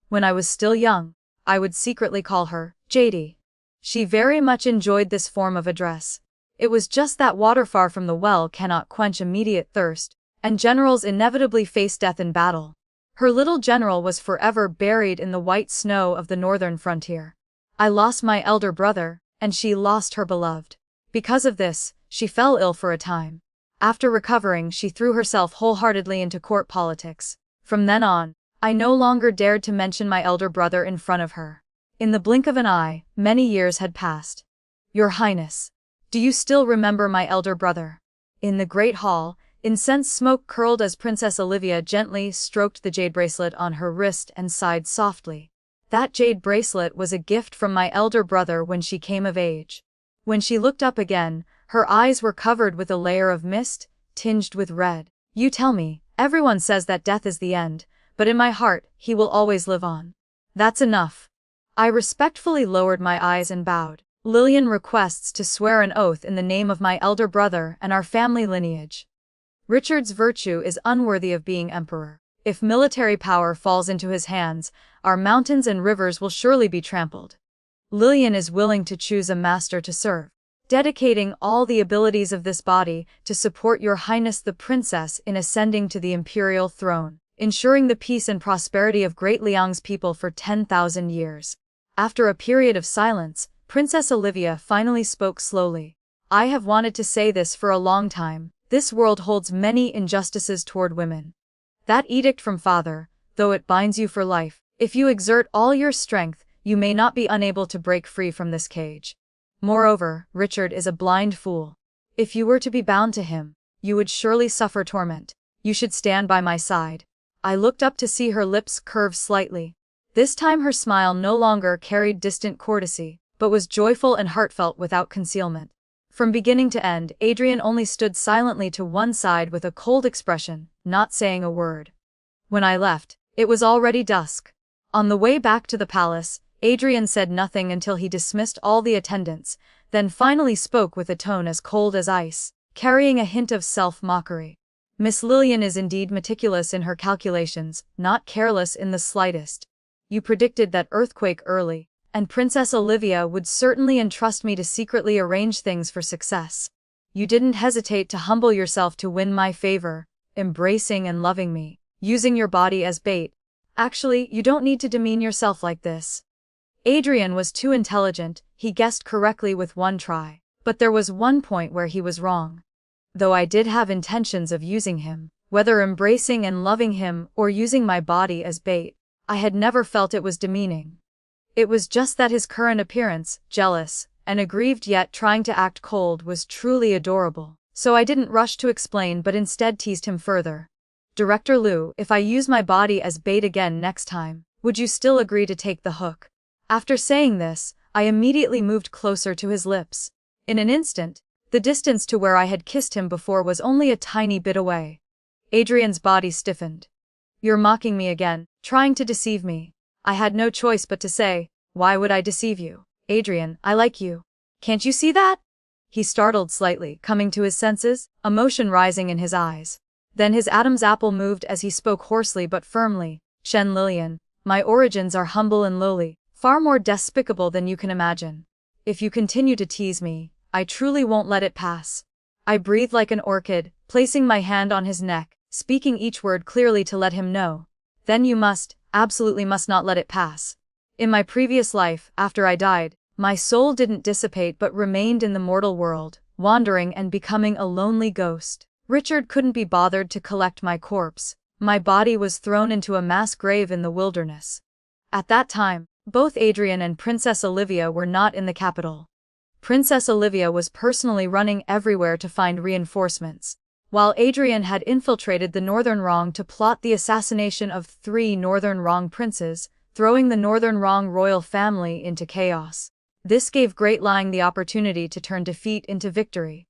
When I was still young, I would secretly call her Jadey. She very much enjoyed this form of address. It was just that water far from the well cannot quench immediate thirst, and generals inevitably face death in battle. Her little general was forever buried in the white snow of the northern frontier. I lost my elder brother, and she lost her beloved. Because of this, she fell ill for a time. After recovering, she threw herself wholeheartedly into court politics. From then on, I no longer dared to mention my elder brother in front of her. In the blink of an eye, many years had passed. Your Highness, do you still remember my elder brother? In the great hall, incense smoke curled as Princess Olivia gently stroked the jade bracelet on her wrist and sighed softly. That jade bracelet was a gift from my elder brother when she came of age. When she looked up again, her eyes were covered with a layer of mist, tinged with red. You tell me, everyone says that death is the end, but in my heart, he will always live on. That's enough. I respectfully lowered my eyes and bowed. Lillian requests to swear an oath in the name of my elder brother and our family lineage. Richard's virtue is unworthy of being emperor. If military power falls into his hands, our mountains and rivers will surely be trampled. Lillian is willing to choose a master to serve, dedicating all the abilities of this body to support Your Highness the Princess in ascending to the imperial throne, ensuring the peace and prosperity of Great Liang's people for 10,000 years. After a period of silence, Princess Olivia finally spoke slowly. I have wanted to say this for a long time. This world holds many injustices toward women. That edict from Father, though it binds you for life, if you exert all your strength, you may not be unable to break free from this cage. Moreover, Richard is a blind fool. If you were to be bound to him, you would surely suffer torment. You should stand by my side. I looked up to see her lips curve slightly. This time her smile no longer carried distant courtesy, but was joyful and heartfelt without concealment. From beginning to end, Adrien only stood silently to one side with a cold expression, not saying a word. When I left, it was already dusk. On the way back to the palace, Adrien said nothing until he dismissed all the attendants, then finally spoke with a tone as cold as ice, carrying a hint of self-mockery. Miss Lillian is indeed meticulous in her calculations, not careless in the slightest. You predicted that earthquake early, and Princess Olivia would certainly entrust me to secretly arrange things for success. You didn't hesitate to humble yourself to win my favor, embracing and loving me, using your body as bait. Actually, you don't need to demean yourself like this. Adrien was too intelligent, he guessed correctly with one try. But there was one point where he was wrong. Though I did have intentions of using him, whether embracing and loving him or using my body as bait, I had never felt it was demeaning. It was just that his current appearance, jealous and aggrieved yet trying to act cold, was truly adorable. So I didn't rush to explain but instead teased him further. Director Liu, if I use my body as bait again next time, would you still agree to take the hook? After saying this, I immediately moved closer to his lips. In an instant, the distance to where I had kissed him before was only a tiny bit away. Adrien's body stiffened. You're mocking me again, trying to deceive me. I had no choice but to say, why would I deceive you? Adrien, I like you. Can't you see that? He startled slightly, coming to his senses, emotion rising in his eyes. Then his Adam's apple moved as he spoke hoarsely but firmly. Shen Lillian, my origins are humble and lowly, far more despicable than you can imagine. If you continue to tease me, I truly won't let it pass. I breathed like an orchid, placing my hand on his neck, speaking each word clearly to let him know. Then you must, absolutely must not let it pass. In my previous life, after I died, my soul didn't dissipate but remained in the mortal world, wandering and becoming a lonely ghost. Richard couldn't be bothered to collect my corpse. My body was thrown into a mass grave in the wilderness. At that time, both Adrien and Princess Olivia were not in the capital. Princess Olivia was personally running everywhere to find reinforcements, while Adrien had infiltrated the Northern Rong to plot the assassination of 3 Northern Rong princes, throwing the Northern Rong royal family into chaos. This gave Great Lying the opportunity to turn defeat into victory.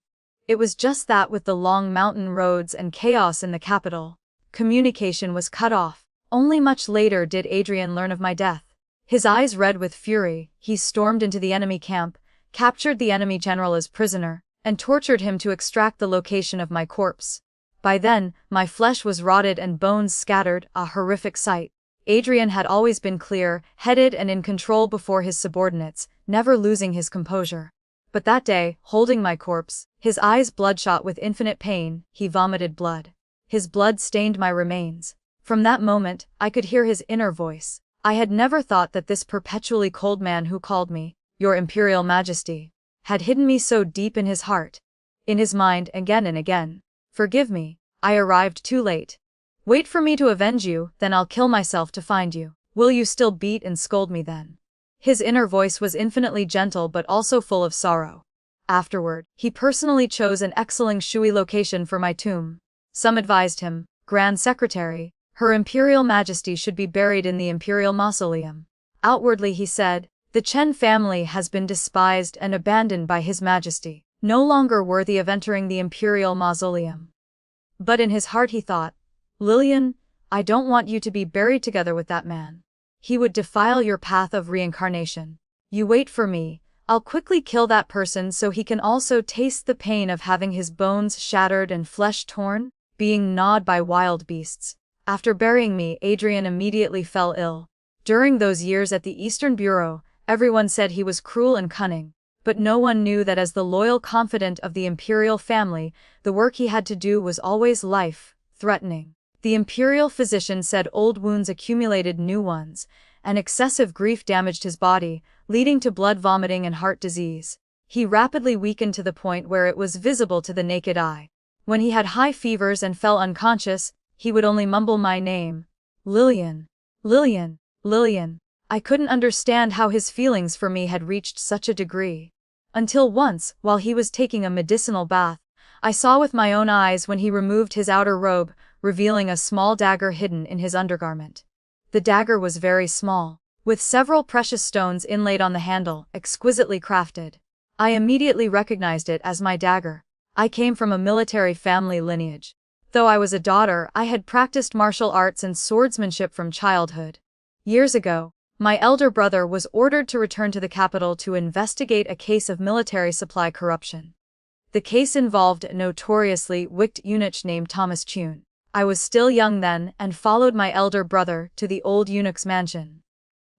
It was just that with the long mountain roads and chaos in the capital, communication was cut off. Only much later did Adrien learn of my death. His eyes red with fury, he stormed into the enemy camp, captured the enemy general as prisoner, and tortured him to extract the location of my corpse. By then, my flesh was rotted and bones scattered, a horrific sight. Adrien had always been clear-headed and in control before his subordinates, never losing his composure. But that day, holding my corpse, his eyes bloodshot with infinite pain, he vomited blood. His blood stained my remains. From that moment, I could hear his inner voice. I had never thought that this perpetually cold man who called me, Your Imperial Majesty, had hidden me so deep in his heart. In his mind again and again. Forgive me, I arrived too late. Wait for me to avenge you, then I'll kill myself to find you. Will you still beat and scold me then? His inner voice was infinitely gentle but also full of sorrow. Afterward, he personally chose an excellent Shui location for my tomb. Some advised him, Grand Secretary, Her Imperial Majesty should be buried in the Imperial Mausoleum. Outwardly he said, the Chen family has been despised and abandoned by His Majesty, no longer worthy of entering the Imperial Mausoleum. But in his heart he thought, Lillian, I don't want you to be buried together with that man. He would defile your path of reincarnation. You wait for me, I'll quickly kill that person so he can also taste the pain of having his bones shattered and flesh torn, being gnawed by wild beasts. After burying me, Adrien immediately fell ill. During those years at the Eastern Bureau, everyone said he was cruel and cunning, but no one knew that as the loyal confidant of the imperial family, the work he had to do was always life-threatening. The imperial physician said old wounds accumulated new ones, and excessive grief damaged his body, leading to blood vomiting and heart disease. He rapidly weakened to the point where it was visible to the naked eye. When he had high fevers and fell unconscious, he would only mumble my name. Lillian. Lillian. Lillian. I couldn't understand how his feelings for me had reached such a degree. Until once, while he was taking a medicinal bath, I saw with my own eyes when he removed his outer robe, revealing a small dagger hidden in his undergarment. The dagger was very small, with several precious stones inlaid on the handle, exquisitely crafted. I immediately recognized it as my dagger. I came from a military family lineage. Though I was a daughter, I had practiced martial arts and swordsmanship from childhood. Years ago, my elder brother was ordered to return to the capital to investigate a case of military supply corruption. The case involved a notoriously wicked eunuch named Thomas Chun. I was still young then and followed my elder brother to the old eunuch's mansion.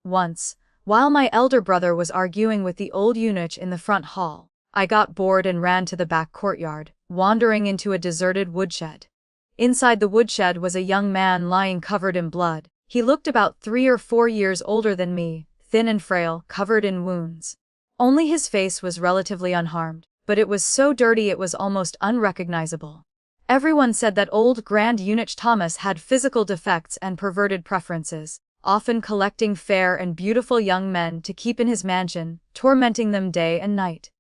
Once, while my elder brother was arguing with the old eunuch in the front hall, I got bored and ran to the back courtyard, wandering into a deserted woodshed. Inside the woodshed was a young man lying covered in blood. He looked about 3 or 4 years older than me, thin and frail, covered in wounds. Only his face was relatively unharmed, but it was so dirty it was almost unrecognizable. Everyone said that old Grand Eunuch Thomas had physical defects and perverted preferences, often collecting fair and beautiful young men to keep in his mansion, tormenting them day and night.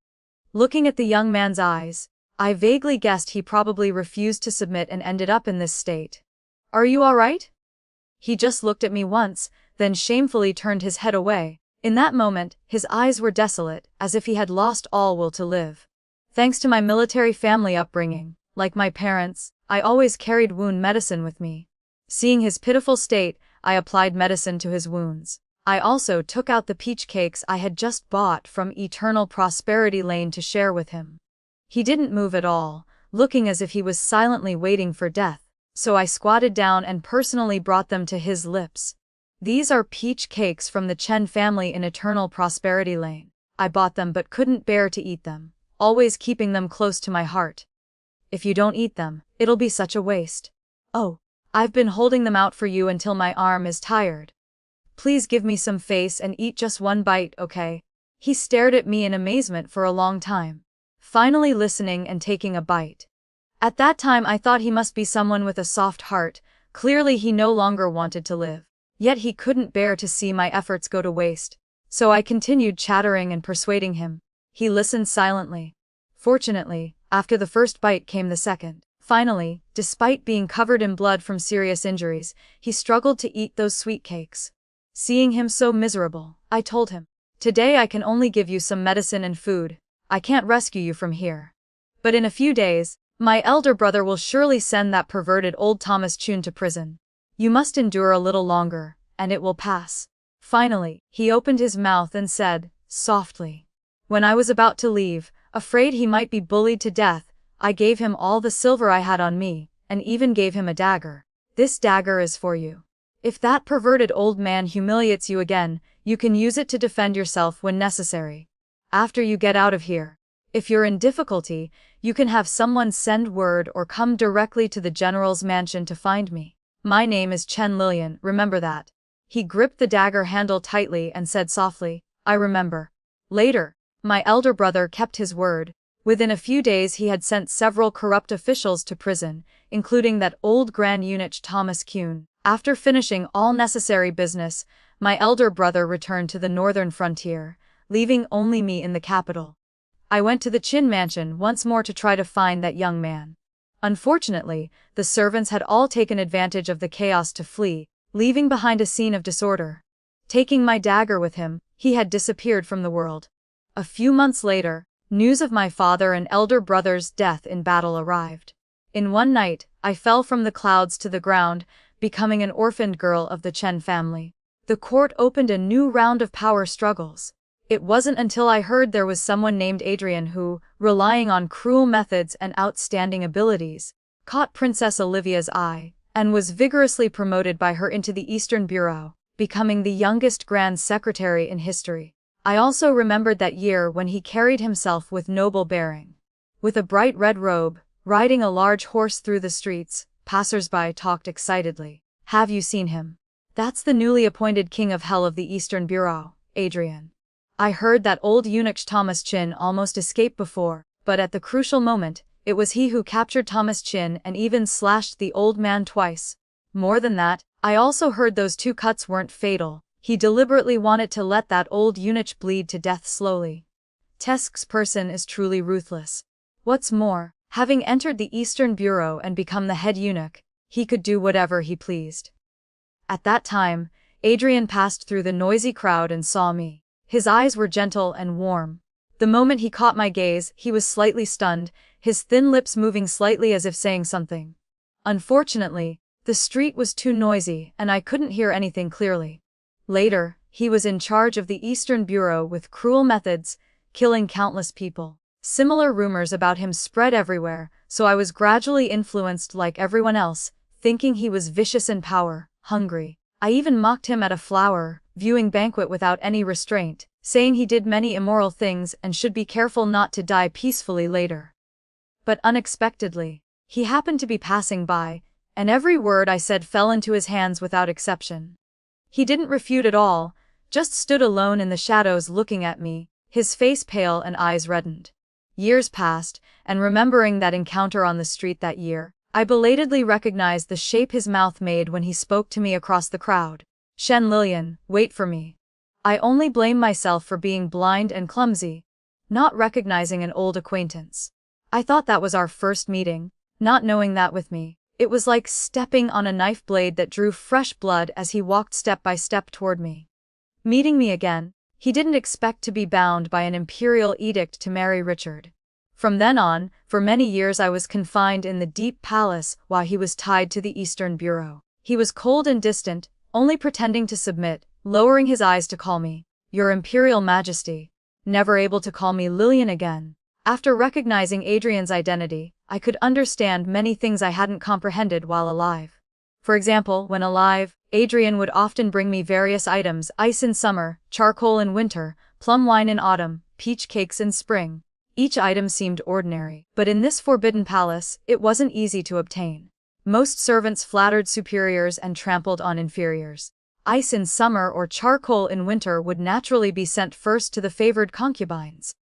Looking at the young man's eyes, I vaguely guessed he probably refused to submit and ended up in this state. "Are you all right?" He just looked at me once, then shamefully turned his head away. In that moment, his eyes were desolate, as if he had lost all will to live. Thanks to my military family upbringing, like my parents, I always carried wound medicine with me. Seeing his pitiful state, I applied medicine to his wounds. I also took out the peach cakes I had just bought from Eternal Prosperity Lane to share with him. He didn't move at all, looking as if he was silently waiting for death, so I squatted down and personally brought them to his lips. "These are peach cakes from the Chen family in Eternal Prosperity Lane. I bought them but couldn't bear to eat them, always keeping them close to my heart. If you don't eat them, it'll be such a waste. Oh, I've been holding them out for you until my arm is tired. Please give me some face and eat just one bite, okay?" He stared at me in amazement for a long time, finally listening and taking a bite. At that time I thought he must be someone with a soft heart. Clearly he no longer wanted to live. Yet he couldn't bear to see my efforts go to waste. So I continued chattering and persuading him. He listened silently. Fortunately, after the first bite came the second. Finally, despite being covered in blood from serious injuries, he struggled to eat those sweet cakes. Seeing him so miserable, I told him, "Today I can only give you some medicine and food. I can't rescue you from here. But in a few days, my elder brother will surely send that perverted old Thomas Chun to prison. You must endure a little longer, and it will pass." Finally, he opened his mouth and said, softly. When I was about to leave, afraid he might be bullied to death, I gave him all the silver I had on me, and even gave him a dagger. "This dagger is for you. If that perverted old man humiliates you again, you can use it to defend yourself when necessary. After you get out of here, if you're in difficulty, you can have someone send word or come directly to the general's mansion to find me. My name is Chen Lilian, remember that." He gripped the dagger handle tightly and said softly, "I remember." Later, my elder brother kept his word. Within a few days he had sent several corrupt officials to prison, including that old Grand Eunuch Thomas Chun. After finishing all necessary business, my elder brother returned to the northern frontier, leaving only me in the capital. I went to the Qin mansion once more to try to find that young man. Unfortunately, the servants had all taken advantage of the chaos to flee, leaving behind a scene of disorder. Taking my dagger with him, he had disappeared from the world. A few months later, news of my father and elder brother's death in battle arrived. In one night, I fell from the clouds to the ground, becoming an orphaned girl of the Chen family. The court opened a new round of power struggles. It wasn't until I heard there was someone named Adrien who, relying on cruel methods and outstanding abilities, caught Princess Olivia's eye, and was vigorously promoted by her into the Eastern Bureau, becoming the youngest Grand Secretary in history. I also remembered that year when he carried himself with noble bearing. With a bright red robe, riding a large horse through the streets, passers-by talked excitedly. "Have you seen him? That's the newly appointed King of Hell of the Eastern Bureau, Adrien. I heard that old eunuch Thomas Chun almost escaped before, but at the crucial moment, it was he who captured Thomas Chun and even slashed the old man twice. More than that, I also heard those 2 cuts weren't fatal. He deliberately wanted to let that old eunuch bleed to death slowly. Tesk's person is truly ruthless. What's more, having entered the Eastern Bureau and become the head eunuch, he could do whatever he pleased." At that time, Adrien passed through the noisy crowd and saw me. His eyes were gentle and warm. The moment he caught my gaze, he was slightly stunned, his thin lips moving slightly as if saying something. Unfortunately, the street was too noisy and I couldn't hear anything clearly. Later, he was in charge of the Eastern Bureau with cruel methods, killing countless people. Similar rumors about him spread everywhere, so I was gradually influenced like everyone else, thinking he was vicious in power, hungry. I even mocked him at a flower, viewing banquet without any restraint, saying he did many immoral things and should be careful not to die peacefully later. But unexpectedly, he happened to be passing by, and every word I said fell into his hands without exception. He didn't refute at all, just stood alone in the shadows looking at me, his face pale and eyes reddened. Years passed, and remembering that encounter on the street that year, I belatedly recognized the shape his mouth made when he spoke to me across the crowd. "Shen Lilian, wait for me." I only blame myself for being blind and clumsy, not recognizing an old acquaintance. I thought that was our first meeting, not knowing that with me, it was like stepping on a knife blade that drew fresh blood as he walked step by step toward me. Meeting me again, he didn't expect to be bound by an imperial edict to marry Richard. From then on, for many years I was confined in the deep palace while he was tied to the Eastern Bureau. He was cold and distant, only pretending to submit, lowering his eyes to call me, "Your Imperial Majesty," never able to call me Lilian again. After recognizing Adrien's identity, I could understand many things I hadn't comprehended while alive. For example, when alive, Adrien would often bring me various items: ice in summer, charcoal in winter, plum wine in autumn, peach cakes in spring. Each item seemed ordinary, but in this forbidden palace, it wasn't easy to obtain. Most servants flattered superiors and trampled on inferiors. Ice in summer or charcoal in winter would naturally be sent first to the favored concubines.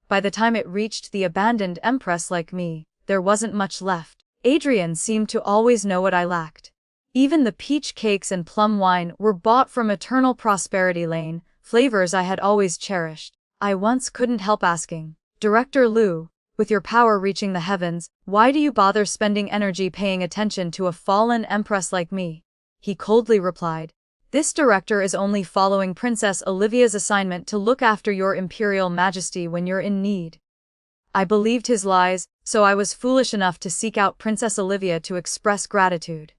By the time it reached the abandoned empress like me, there wasn't much left. Adrien seemed to always know what I lacked. Even the peach cakes and plum wine were bought from Eternal Prosperity Lane, flavors I had always cherished. I once couldn't help asking, "Director Liu, with your power reaching the heavens, why do you bother spending energy paying attention to a fallen empress like me?" He coldly replied, "This director is only following Princess Olivia's assignment to look after your Imperial Majesty when you're in need." I believed his lies, so I was foolish enough to seek out Princess Olivia to express gratitude.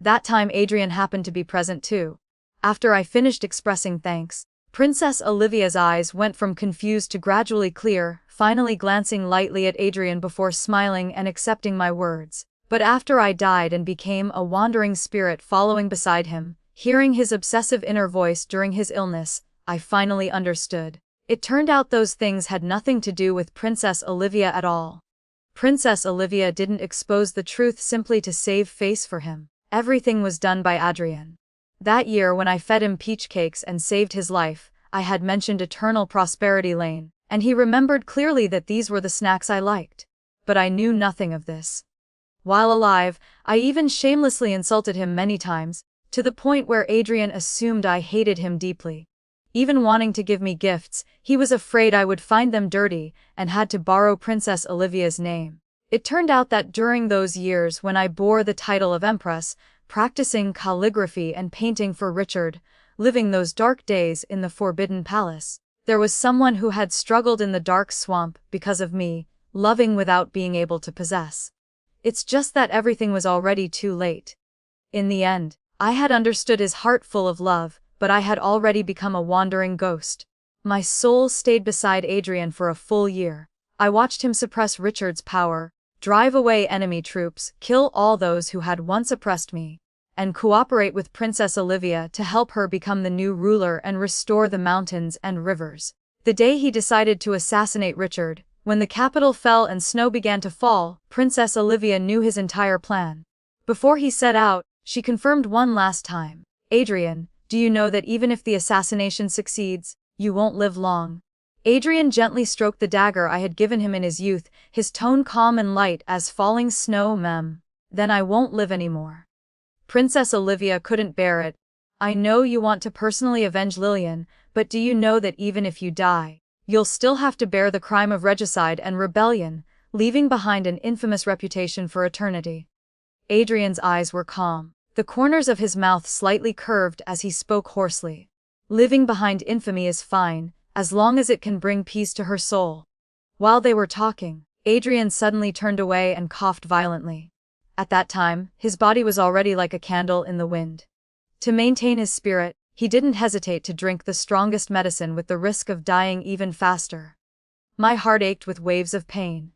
That time Adrien happened to be present too. After I finished expressing thanks, Princess Olivia's eyes went from confused to gradually clear, finally glancing lightly at Adrien before smiling and accepting my words. But after I died and became a wandering spirit following beside him, hearing his obsessive inner voice during his illness, I finally understood. It turned out those things had nothing to do with Princess Olivia at all. Princess Olivia didn't expose the truth simply to save face for him. Everything was done by Adrien. That year when I fed him peach cakes and saved his life, I had mentioned Eternal Prosperity Lane, and he remembered clearly that these were the snacks I liked. But I knew nothing of this. While alive, I even shamelessly insulted him many times, to the point where Adrien assumed I hated him deeply. Even wanting to give me gifts, he was afraid I would find them dirty and had to borrow Princess Olivia's name. It turned out that during those years when I bore the title of Empress, practicing calligraphy and painting for Richard, living those dark days in the Forbidden Palace, there was someone who had struggled in the dark swamp because of me, loving without being able to possess. It's just that everything was already too late. In the end, I had understood his heart full of love, but I had already become a wandering ghost. My soul stayed beside Adrien for a full year. I watched him suppress Richard's power, drive away enemy troops, kill all those who had once oppressed me, and cooperate with Princess Olivia to help her become the new ruler and restore the mountains and rivers. The day he decided to assassinate Richard, when the capital fell and snow began to fall, Princess Olivia knew his entire plan. Before he set out, she confirmed one last time, "Adrien, do you know that even if the assassination succeeds, you won't live long?" Adrien gently stroked the dagger I had given him in his youth, his tone calm and light as falling snow. "Then I won't live anymore." Princess Olivia couldn't bear it. "I know you want to personally avenge Lilian, but do you know that even if you die, you'll still have to bear the crime of regicide and rebellion, leaving behind an infamous reputation for eternity?" Adrien's eyes were calm. The corners of his mouth slightly curved as he spoke hoarsely. "Living behind infamy is fine, as long as it can bring peace to her soul. While they were talking, Adrien suddenly turned away and coughed violently. At that time, his body was already like a candle in the wind. To maintain his spirit, he didn't hesitate to drink the strongest medicine with the risk of dying even faster. My heart ached with waves of pain.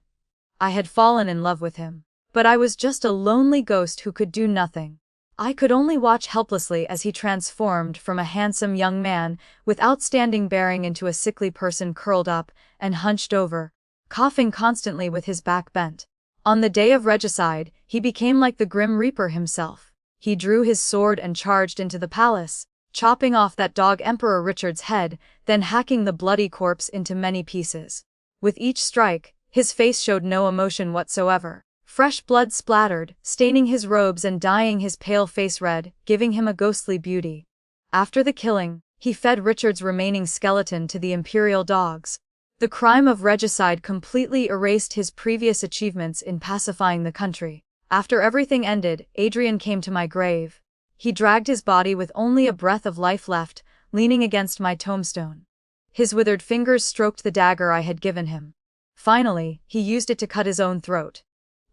I had fallen in love with him, but I was just a lonely ghost who could do nothing. I could only watch helplessly as he transformed from a handsome young man with outstanding bearing into a sickly person curled up and hunched over, coughing constantly with his back bent. On the day of regicide, he became like the Grim Reaper himself. He drew his sword and charged into the palace, chopping off that dog Emperor Richard's head, then hacking the bloody corpse into many pieces. With each strike, his face showed no emotion whatsoever. Fresh blood splattered, staining his robes and dyeing his pale face red, giving him a ghostly beauty. After the killing, he fed Richard's remaining skeleton to the imperial dogs. The crime of regicide completely erased his previous achievements in pacifying the country. After everything ended, Adrien came to my grave. He dragged his body with only a breath of life left, leaning against my tombstone. His withered fingers stroked the dagger I had given him. Finally, he used it to cut his own throat.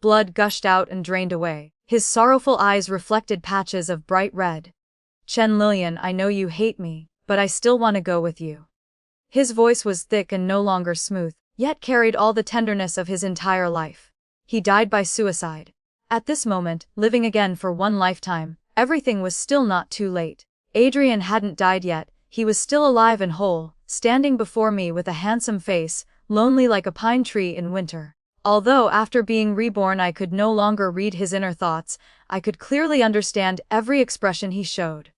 Blood gushed out and drained away. His sorrowful eyes reflected patches of bright red. "Chen Lilian, I know you hate me, but I still want to go with you." His voice was thick and no longer smooth, yet carried all the tenderness of his entire life. He died by suicide. At this moment, living again for one lifetime, everything was still not too late. Adrien hadn't died yet, he was still alive and whole, standing before me with a handsome face, lonely like a pine tree in winter. Although after being reborn I could no longer read his inner thoughts, I could clearly understand every expression he showed.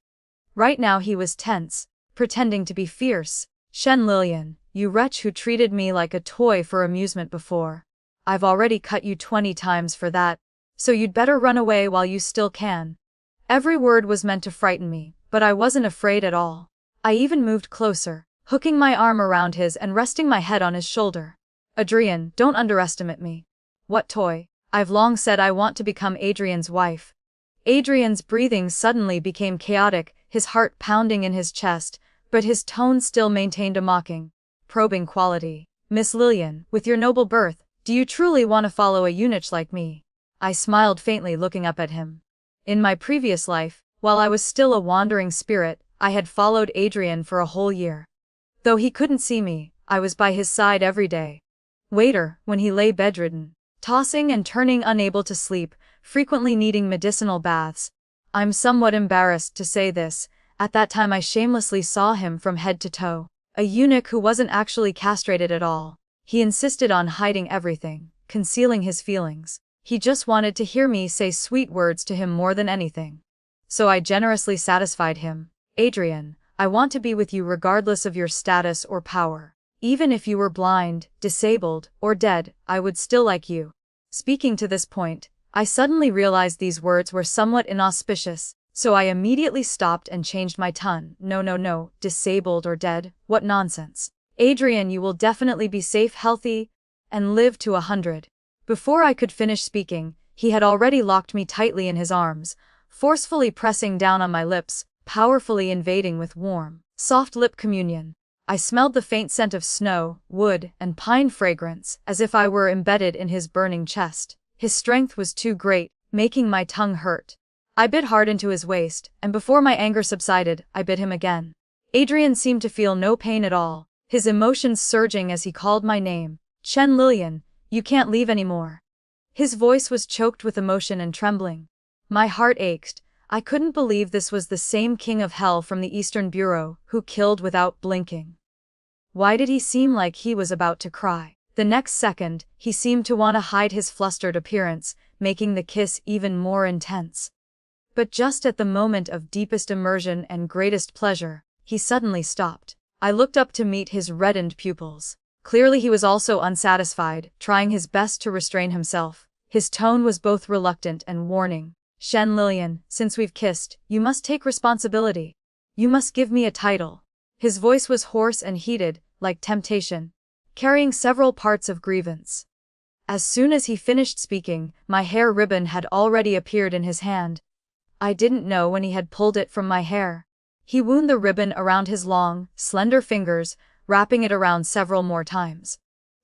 Right now he was tense, pretending to be fierce. "Shen Lilian, you wretch who treated me like a toy for amusement before. I've already cut you 20 times for that, so you'd better run away while you still can." Every word was meant to frighten me, but I wasn't afraid at all. I even moved closer, hooking my arm around his and resting my head on his shoulder. "Adrien, don't underestimate me." "What toy? I've long said I want to become Adrien's wife." Adrien's breathing suddenly became chaotic, his heart pounding in his chest, but his tone still maintained a mocking, probing quality. "Miss Lilian, with your noble birth, do you truly want to follow a eunuch like me?" I smiled faintly, looking up at him. In my previous life, while I was still a wandering spirit, I had followed Adrien for a whole year. Though he couldn't see me, I was by his side every day. Later, when he lay bedridden, tossing and turning unable to sleep, frequently needing medicinal baths. I'm somewhat embarrassed to say this, at that time I shamelessly saw him from head to toe. A eunuch who wasn't actually castrated at all. He insisted on hiding everything, concealing his feelings. He just wanted to hear me say sweet words to him more than anything. So I generously satisfied him. "Adrien, I want to be with you regardless of your status or power. Even if you were blind, disabled, or dead, I would still like you." Speaking to this point, I suddenly realized these words were somewhat inauspicious, so I immediately stopped and changed my tone. No, disabled or dead, what nonsense. "Adrien, you will definitely be safe, healthy, and live to 100. Before I could finish speaking, he had already locked me tightly in his arms, forcefully pressing down on my lips, powerfully invading with warm, soft lip communion. I smelled the faint scent of snow, wood, and pine fragrance, as if I were embedded in his burning chest. His strength was too great, making my tongue hurt. I bit hard into his waist, and before my anger subsided, I bit him again. Adrien seemed to feel no pain at all, his emotions surging as he called my name. "Chen Lilian, you can't leave anymore." His voice was choked with emotion and trembling. My heart ached. I couldn't believe this was the same king of hell from the Eastern Bureau, who killed without blinking. Why did he seem like he was about to cry? The next second, he seemed to want to hide his flustered appearance, making the kiss even more intense. But just at the moment of deepest immersion and greatest pleasure, he suddenly stopped. I looked up to meet his reddened pupils. Clearly he was also unsatisfied, trying his best to restrain himself. His tone was both reluctant and warning. "Shen Lilian, since we've kissed, you must take responsibility. You must give me a title." His voice was hoarse and heated, like temptation, carrying several parts of grievance. As soon as he finished speaking, my hair ribbon had already appeared in his hand. I didn't know when he had pulled it from my hair. He wound the ribbon around his long, slender fingers, wrapping it around several more times.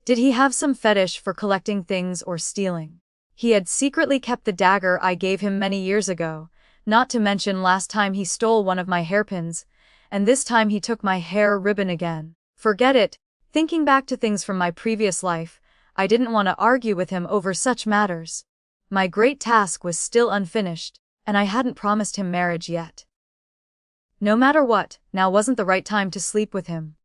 Did he have some fetish for collecting things or stealing? He had secretly kept the dagger I gave him many years ago, not to mention last time he stole one of my hairpins, and this time he took my hair ribbon again. Forget it. Thinking back to things from my previous life, I didn't want to argue with him over such matters. My great task was still unfinished, and I hadn't promised him marriage yet. No matter what, now wasn't the right time to sleep with him.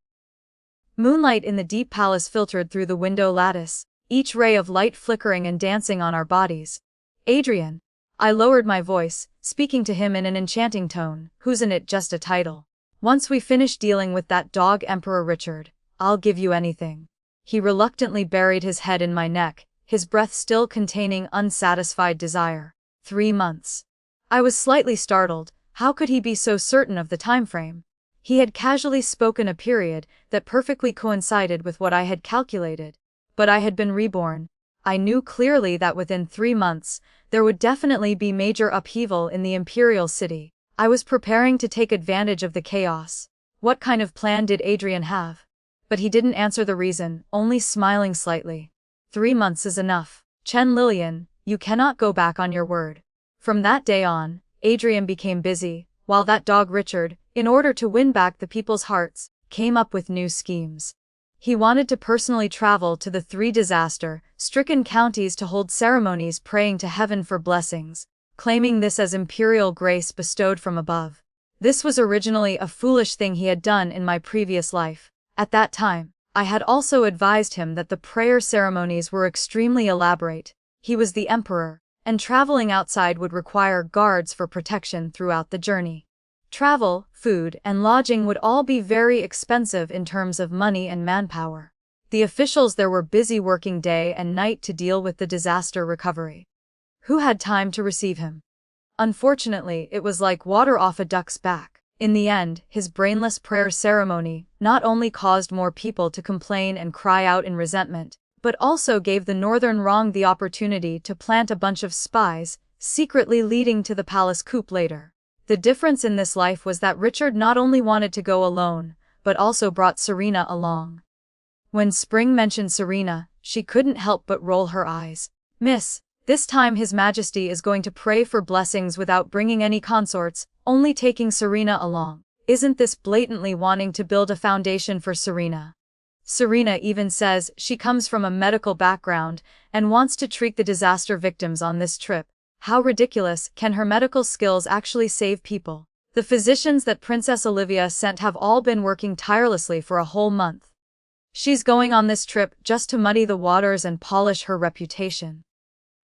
Moonlight in the deep palace filtered through the window lattice, each ray of light flickering and dancing on our bodies. Adrien. I lowered my voice, speaking to him in an enchanting tone. Who's in it just a title? Once we finish dealing with that dog Emperor Richard, I'll give you anything. He reluctantly buried his head in my neck, his breath still containing unsatisfied desire. 3 months. I was slightly startled. How could he be so certain of the time frame? He had casually spoken a period that perfectly coincided with what I had calculated. But I had been reborn. I knew clearly that within 3 months, there would definitely be major upheaval in the imperial city. I was preparing to take advantage of the chaos. What kind of plan did Adrien have? But he didn't answer the reason, only smiling slightly. 3 months is enough. Chen Lilian, you cannot go back on your word. From that day on, Adrien became busy, while that dog Richard, in order to win back the people's hearts, came up with new schemes. He wanted to personally travel to the 3 disaster-stricken counties to hold ceremonies praying to heaven for blessings, claiming this as imperial grace bestowed from above. This was originally a foolish thing he had done in my previous life. At that time, I had also advised him that the prayer ceremonies were extremely elaborate. He was the emperor, and traveling outside would require guards for protection throughout the journey. Travel, food, and lodging would all be very expensive in terms of money and manpower. The officials there were busy working day and night to deal with the disaster recovery. Who had time to receive him? Unfortunately, it was like water off a duck's back. In the end, his brainless prayer ceremony not only caused more people to complain and cry out in resentment, but also gave the Northern Rong the opportunity to plant a bunch of spies, secretly leading to the palace coup later. The difference in this life was that Richard not only wanted to go alone, but also brought Serena along. When Spring mentioned Serena, she couldn't help but roll her eyes. Miss, this time His Majesty is going to pray for blessings without bringing any consorts, only taking Serena along. Isn't this blatantly wanting to build a foundation for Serena? Serena even says she comes from a medical background and wants to treat the disaster victims on this trip. How ridiculous! Can her medical skills actually save people? The physicians that Princess Olivia sent have all been working tirelessly for a whole month. She's going on this trip just to muddy the waters and polish her reputation.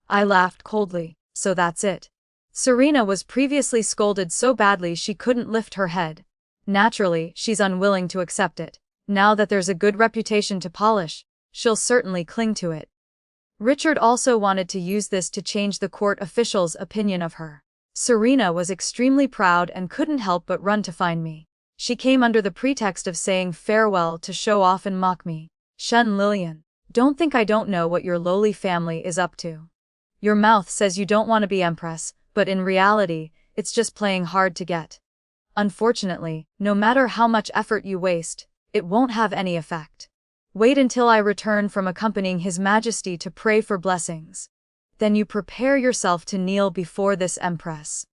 I laughed coldly. So that's it. Serena was previously scolded so badly she couldn't lift her head. Naturally, she's unwilling to accept it. Now that there's a good reputation to polish, she'll certainly cling to it. Richard also wanted to use this to change the court officials' opinion of her. Serena was extremely proud and couldn't help but run to find me. She came under the pretext of saying farewell to show off and mock me. Chen Lilian, don't think I don't know what your lowly family is up to. Your mouth says you don't want to be empress, but in reality, it's just playing hard to get. Unfortunately, no matter how much effort you waste, it won't have any effect. Wait until I return from accompanying His Majesty to pray for blessings. Then you prepare yourself to kneel before this empress.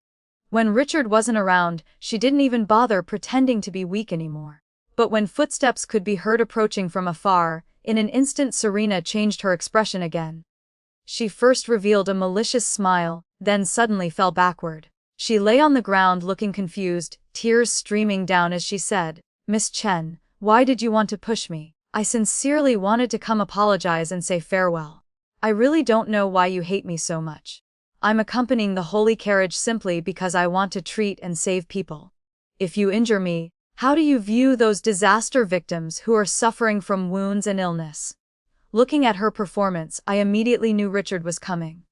When Richard wasn't around, she didn't even bother pretending to be weak anymore. But when footsteps could be heard approaching from afar, in an instant Serena changed her expression again. She first revealed a malicious smile, then suddenly fell backward. She lay on the ground looking confused, tears streaming down as she said, "Miss Chen, why did you want to push me? I sincerely wanted to come apologize and say farewell. I really don't know why you hate me so much. I'm accompanying the holy carriage simply because I want to treat and save people. If you injure me, how do you view those disaster victims who are suffering from wounds and illness?" Looking at her performance, I immediately knew Richard was coming.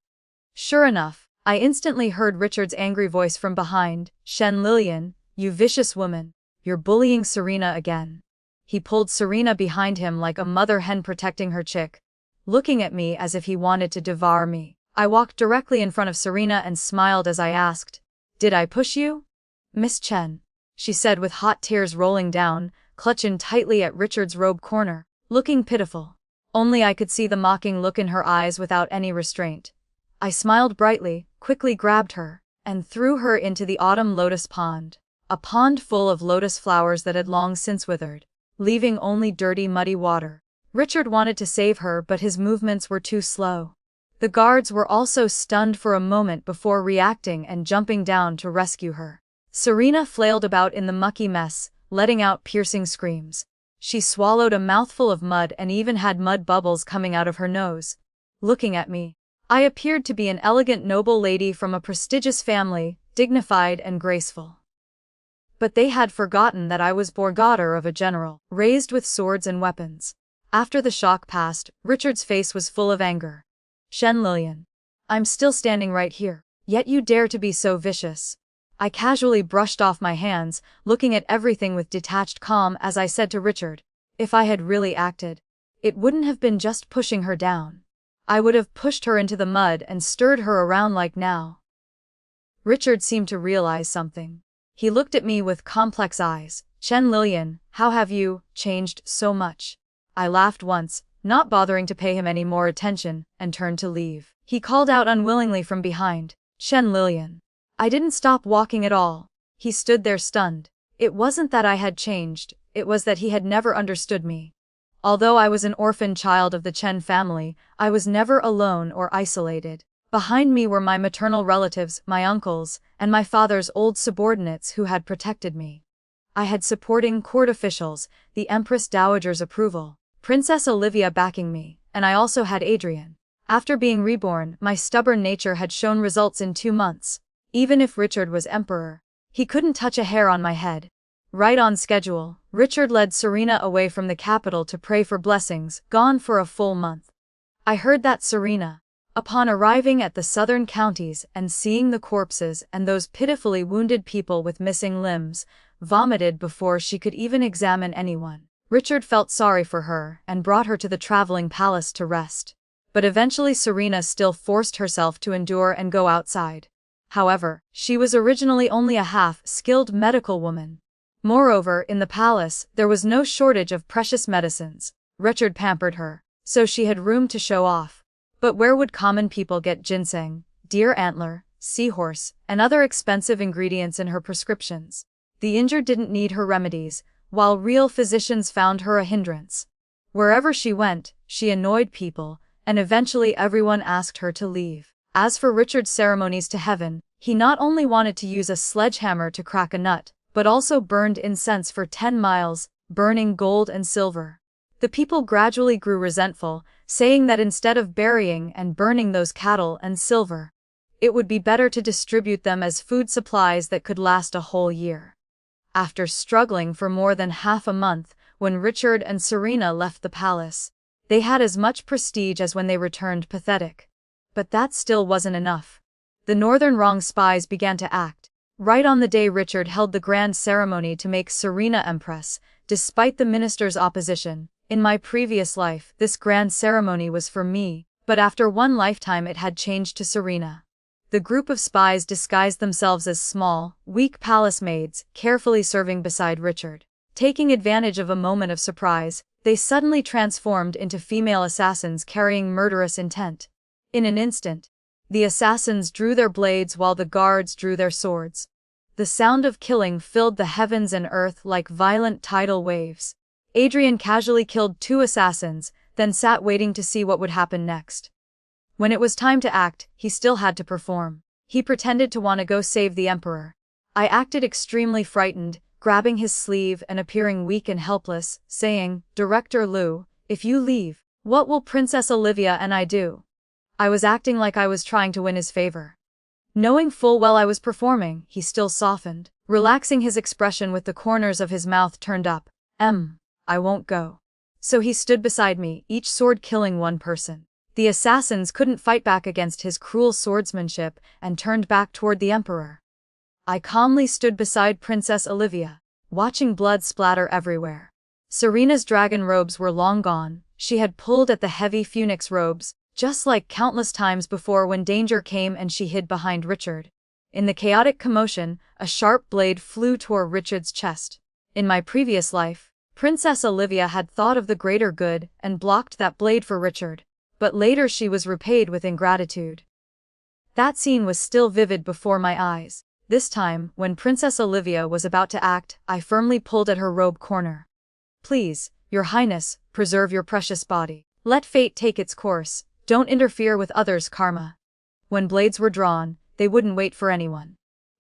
Sure enough, I instantly heard Richard's angry voice from behind, "Chen Lilian, you vicious woman, you're bullying Serena again." He pulled Serena behind him like a mother hen protecting her chick, looking at me as if he wanted to devour me. I walked directly in front of Serena and smiled as I asked, "Did I push you?" "Miss Chen," she said with hot tears rolling down, clutching tightly at Richard's robe corner, looking pitiful. Only I could see the mocking look in her eyes without any restraint. I smiled brightly, quickly grabbed her, and threw her into the autumn lotus pond. A pond full of lotus flowers that had long since withered, leaving only dirty, muddy water. Richard wanted to save her, but his movements were too slow. The guards were also stunned for a moment before reacting and jumping down to rescue her. Serena flailed about in the mucky mess, letting out piercing screams. She swallowed a mouthful of mud and even had mud bubbles coming out of her nose. Looking at me, I appeared to be an elegant noble lady from a prestigious family, dignified and graceful. But they had forgotten that I was daughter of a general, raised with swords and weapons. After the shock passed, Richard's face was full of anger. Xianxia, I'm still standing right here, yet you dare to be so vicious. I casually brushed off my hands, looking at everything with detached calm as I said to Richard, if I had really acted, it wouldn't have been just pushing her down. I would have pushed her into the mud and stirred her around like now. Richard seemed to realize something. He looked at me with complex eyes. Xianxia, how have you changed so much? I laughed once, not bothering to pay him any more attention, and turned to leave. He called out unwillingly from behind, Xianxia. I didn't stop walking at all. He stood there stunned. It wasn't that I had changed, it was that he had never understood me. Although I was an orphan child of the Chen family, I was never alone or isolated. Behind me were my maternal relatives, my uncles, and my father's old subordinates who had protected me. I had supporting court officials, the Empress Dowager's approval, Princess Olivia backing me, and I also had Adrien. After being reborn, my stubborn nature had shown results in 2 months. Even if Richard was emperor, he couldn't touch a hair on my head. Right on schedule, Richard led Serena away from the capital to pray for blessings, gone for a full month. I heard that Serena, upon arriving at the southern counties and seeing the corpses and those pitifully wounded people with missing limbs, vomited before she could even examine anyone. Richard felt sorry for her and brought her to the traveling palace to rest. But eventually Serena still forced herself to endure and go outside. However, she was originally only a half-skilled medical woman. Moreover, in the palace, there was no shortage of precious medicines. Richard pampered her, so she had room to show off. But where would common people get ginseng, deer antler, seahorse, and other expensive ingredients in her prescriptions? The injured didn't need her remedies, while real physicians found her a hindrance. Wherever she went, she annoyed people, and eventually everyone asked her to leave. As for Richard's ceremonies to heaven, he not only wanted to use a sledgehammer to crack a nut, but also burned incense for 10 miles, burning gold and silver. The people gradually grew resentful, saying that instead of burying and burning those cattle and silver, it would be better to distribute them as food supplies that could last a whole year. After struggling for more than half a month, when Richard and Serena left the palace, they had as much prestige as when they returned, pathetic. But that still wasn't enough. The Northern Rong spies began to act. Right on the day Richard held the grand ceremony to make Serena empress, despite the minister's opposition. In my previous life, this grand ceremony was for me, but after one lifetime it had changed to Serena. The group of spies disguised themselves as small, weak palace maids, carefully serving beside Richard. Taking advantage of a moment of surprise, they suddenly transformed into female assassins carrying murderous intent. In an instant, the assassins drew their blades while the guards drew their swords. The sound of killing filled the heavens and earth like violent tidal waves. Adrien casually killed 2 assassins, then sat waiting to see what would happen next. When it was time to act, he still had to perform. He pretended to want to go save the emperor. I acted extremely frightened, grabbing his sleeve and appearing weak and helpless, saying, "Director Liu, if you leave, what will Princess Olivia and I do?" I was acting like I was trying to win his favor. Knowing full well I was performing, he still softened, relaxing his expression with the corners of his mouth turned up. I won't go. So he stood beside me, each sword killing 1 person. The assassins couldn't fight back against his cruel swordsmanship and turned back toward the emperor. I calmly stood beside Princess Olivia, watching blood splatter everywhere. Serena's dragon robes were long gone. She had pulled at the heavy phoenix robes, just like countless times before when danger came and she hid behind Richard. In the chaotic commotion, a sharp blade flew toward Richard's chest. In my previous life, Princess Olivia had thought of the greater good and blocked that blade for Richard, but later she was repaid with ingratitude. That scene was still vivid before my eyes. This time, when Princess Olivia was about to act, I firmly pulled at her robe corner. "Please, Your Highness, preserve your precious body. Let fate take its course, don't interfere with others' karma." When blades were drawn, they wouldn't wait for anyone.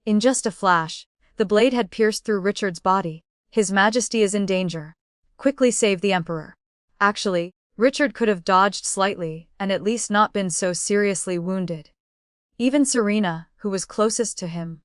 In just a flash, the blade had pierced through Richard's body. "His Majesty is in danger. Quickly save the Emperor." Actually, Richard could have dodged slightly, and at least not been so seriously wounded. Even Serena, who was closest to him.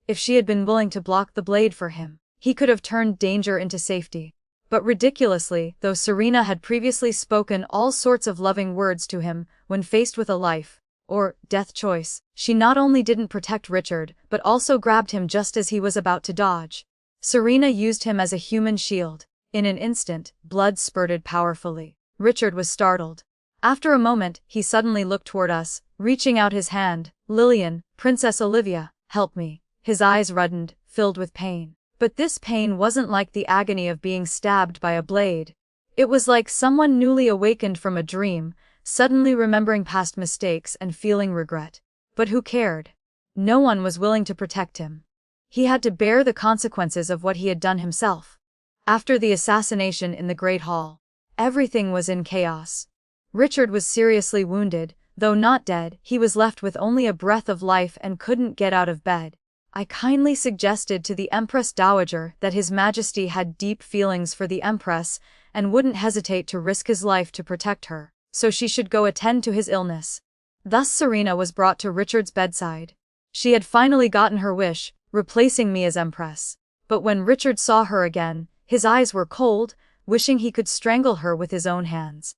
If she had been willing to block the blade for him, he could have turned danger into safety. But ridiculously, though Serena had previously spoken all sorts of loving words to him, when faced with a life or death choice, she not only didn't protect Richard, but also grabbed him just as he was about to dodge. Serena used him as a human shield. In an instant, blood spurted powerfully. Richard was startled. After a moment, he suddenly looked toward us, reaching out his hand. "Lillian, Princess Olivia, help me." His eyes reddened, filled with pain. But this pain wasn't like the agony of being stabbed by a blade. It was like someone newly awakened from a dream, suddenly remembering past mistakes and feeling regret. But who cared? No one was willing to protect him. He had to bear the consequences of what he had done himself. After the assassination in the Great Hall, everything was in chaos. Richard was seriously wounded, though not dead. He was left with only a breath of life and couldn't get out of bed. I kindly suggested to the Empress Dowager that His Majesty had deep feelings for the Empress and wouldn't hesitate to risk his life to protect her, so she should go attend to his illness. Thus Serena was brought to Richard's bedside. She had finally gotten her wish, replacing me as Empress. But when Richard saw her again, his eyes were cold, wishing he could strangle her with his own hands.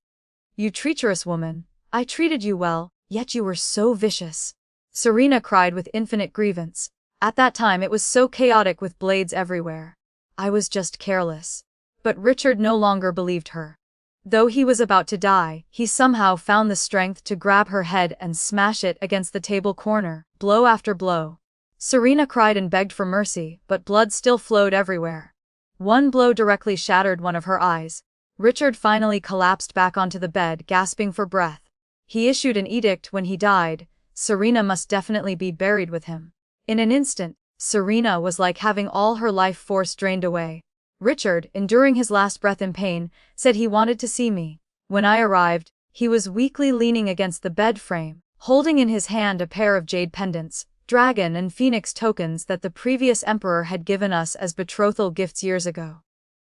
"You treacherous woman, I treated you well, yet you were so vicious," Serena cried with infinite grievance. At that time it was so chaotic with blades everywhere. "I was just careless." But Richard no longer believed her. Though he was about to die, he somehow found the strength to grab her head and smash it against the table corner, blow after blow. Serena cried and begged for mercy, but blood still flowed everywhere. One blow directly shattered one of her eyes. Richard finally collapsed back onto the bed, gasping for breath. He issued an edict when he died: Serena must definitely be buried with him. In an instant, Serena was like having all her life force drained away. Richard, enduring his last breath in pain, said he wanted to see me. When I arrived, he was weakly leaning against the bed frame, holding in his hand a pair of jade pendants, dragon and phoenix tokens that the previous emperor had given us as betrothal gifts years ago.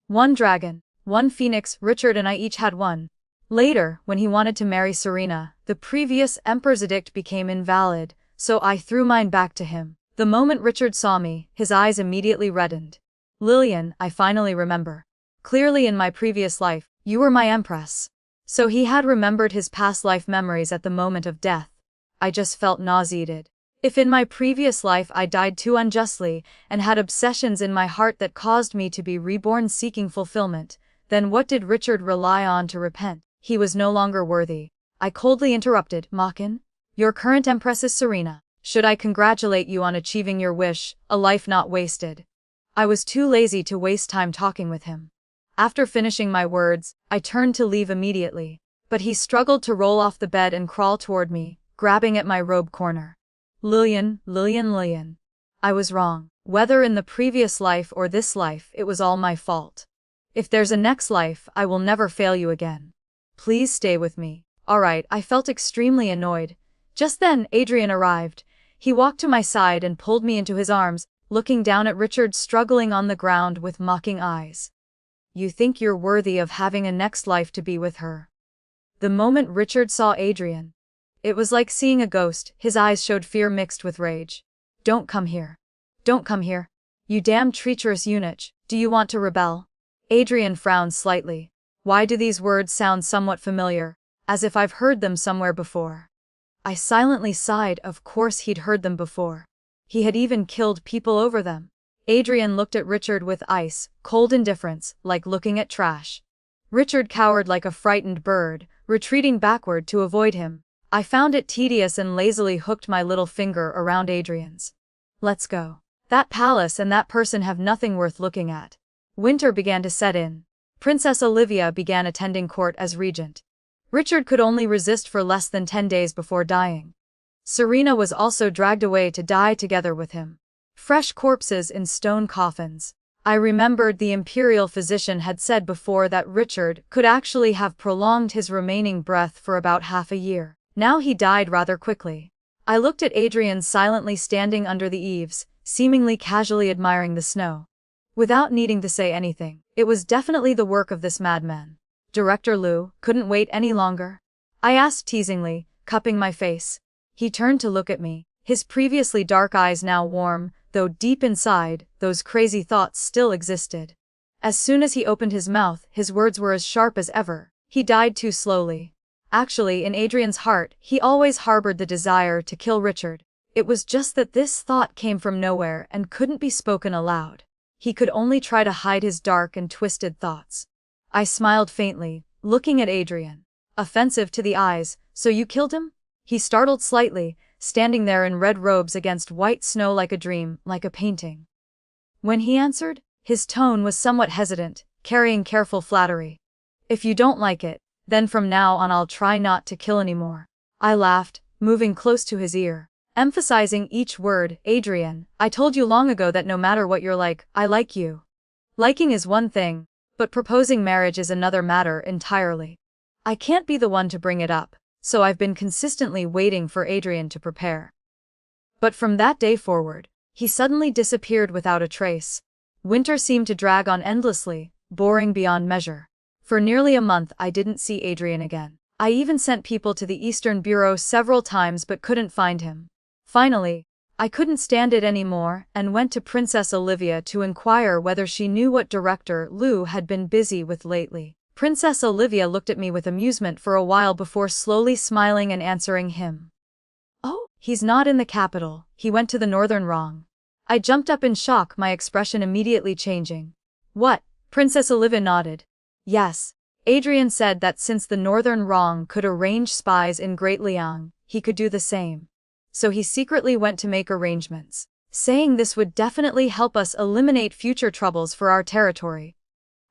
One dragon, one phoenix, Richard and I each had one. Later, when he wanted to marry Serena, the previous emperor's edict became invalid, so I threw mine back to him. The moment Richard saw me, his eyes immediately reddened. "Lillian, I finally remember. Clearly in my previous life, you were my empress." So he had remembered his past life memories at the moment of death. I just felt nauseated. If in my previous life I died too unjustly and had obsessions in my heart that caused me to be reborn seeking fulfillment, then what did Richard rely on to repent? He was no longer worthy. I coldly interrupted, "Mockin? Your current empress is Serena. Should I congratulate you on achieving your wish, a life not wasted?" I was too lazy to waste time talking with him. After finishing my words, I turned to leave immediately, but he struggled to roll off the bed and crawl toward me, grabbing at my robe corner. "Lillian, Lillian, Lillian. I was wrong. Whether in the previous life or this life, it was all my fault. If there's a next life, I will never fail you again. Please stay with me." Alright, I felt extremely annoyed. Just then, Adrien arrived. He walked to my side and pulled me into his arms, looking down at Richard struggling on the ground with mocking eyes. "You think you're worthy of having a next life to be with her." The moment Richard saw Adrien, it was like seeing a ghost. His eyes showed fear mixed with rage. "Don't come here. Don't come here. You damn treacherous eunuch, do you want to rebel?" Adrien frowned slightly. Why do these words sound somewhat familiar, as if I've heard them somewhere before? I silently sighed. Of course he'd heard them before. He had even killed people over them. Adrien looked at Richard with ice, cold indifference, like looking at trash. Richard cowered like a frightened bird, retreating backward to avoid him. I found it tedious and lazily hooked my little finger around Adrien's. "Let's go. That palace and that person have nothing worth looking at." Winter began to set in. Princess Olivia began attending court as regent. Richard could only resist for less than 10 days before dying. Serena was also dragged away to die together with him. Fresh corpses in stone coffins. I remembered the imperial physician had said before that Richard could actually have prolonged his remaining breath for about half a year. Now he died rather quickly. I looked at Adrien silently standing under the eaves, seemingly casually admiring the snow. Without needing to say anything, it was definitely the work of this madman. Director Liu couldn't wait any longer? I asked teasingly, cupping my face. He turned to look at me, his previously dark eyes now warm, though deep inside, those crazy thoughts still existed. As soon as he opened his mouth, his words were as sharp as ever. He died too slowly. Actually, in Adrien's heart, he always harbored the desire to kill Richard. It was just that this thought came from nowhere and couldn't be spoken aloud. He could only try to hide his dark and twisted thoughts. I smiled faintly, looking at Adrien. Offensive to the eyes, so you killed him? He startled slightly, standing there in red robes against white snow like a dream, like a painting. When he answered, his tone was somewhat hesitant, carrying careful flattery. If you don't like it, then from now on I'll try not to kill anymore. I laughed, moving close to his ear, emphasizing each word. Adrien, I told you long ago that no matter what you're like, I like you. Liking is one thing, but proposing marriage is another matter entirely. I can't be the one to bring it up, so I've been consistently waiting for Adrien to prepare. But from that day forward, he suddenly disappeared without a trace. Winter seemed to drag on endlessly, boring beyond measure. For nearly a month I didn't see Adrien again. I even sent people to the Eastern Bureau several times but couldn't find him. Finally, I couldn't stand it anymore and went to Princess Olivia to inquire whether she knew what Director Liu had been busy with lately. Princess Olivia looked at me with amusement for a while before slowly smiling and answering him. Oh, he's not in the capital, he went to the Northern Rong. I jumped up in shock, my expression immediately changing. What? Princess Olivia nodded. Yes. Adrien said that since the Northern Rong could arrange spies in Great Liang, he could do the same. So he secretly went to make arrangements, saying this would definitely help us eliminate future troubles for our territory.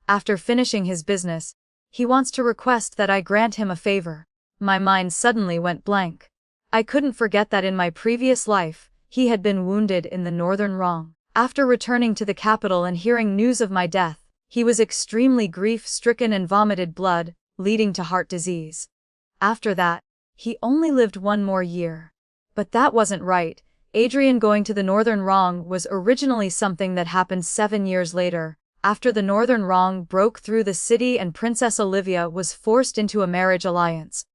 After finishing his business, he wants to request that I grant him a favor. My mind suddenly went blank. I couldn't forget that in my previous life, he had been wounded in the Northern Rong. After returning to the capital and hearing news of my death, he was extremely grief-stricken and vomited blood, leading to heart disease. After that, he only lived 1 more year. But that wasn't right. Adrien going to the Northern Rong was originally something that happened 7 years later, after the Northern Rong broke through the city and Princess Olivia was forced into a marriage alliance.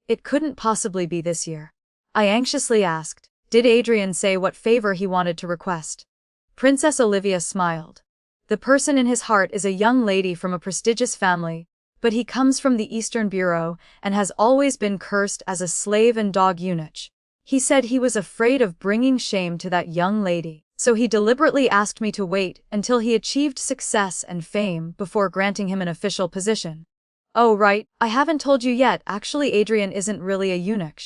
It couldn't possibly be this year. I anxiously asked, did Adrien say what favor he wanted to request? Princess Olivia smiled. The person in his heart is a young lady from a prestigious family, but he comes from the Eastern Bureau and has always been cursed as a slave and dog eunuch. He said he was afraid of bringing shame to that young lady, so he deliberately asked me to wait until he achieved success and fame before granting him an official position. Oh right, I haven't told you yet, actually Adrien isn't really a eunuch.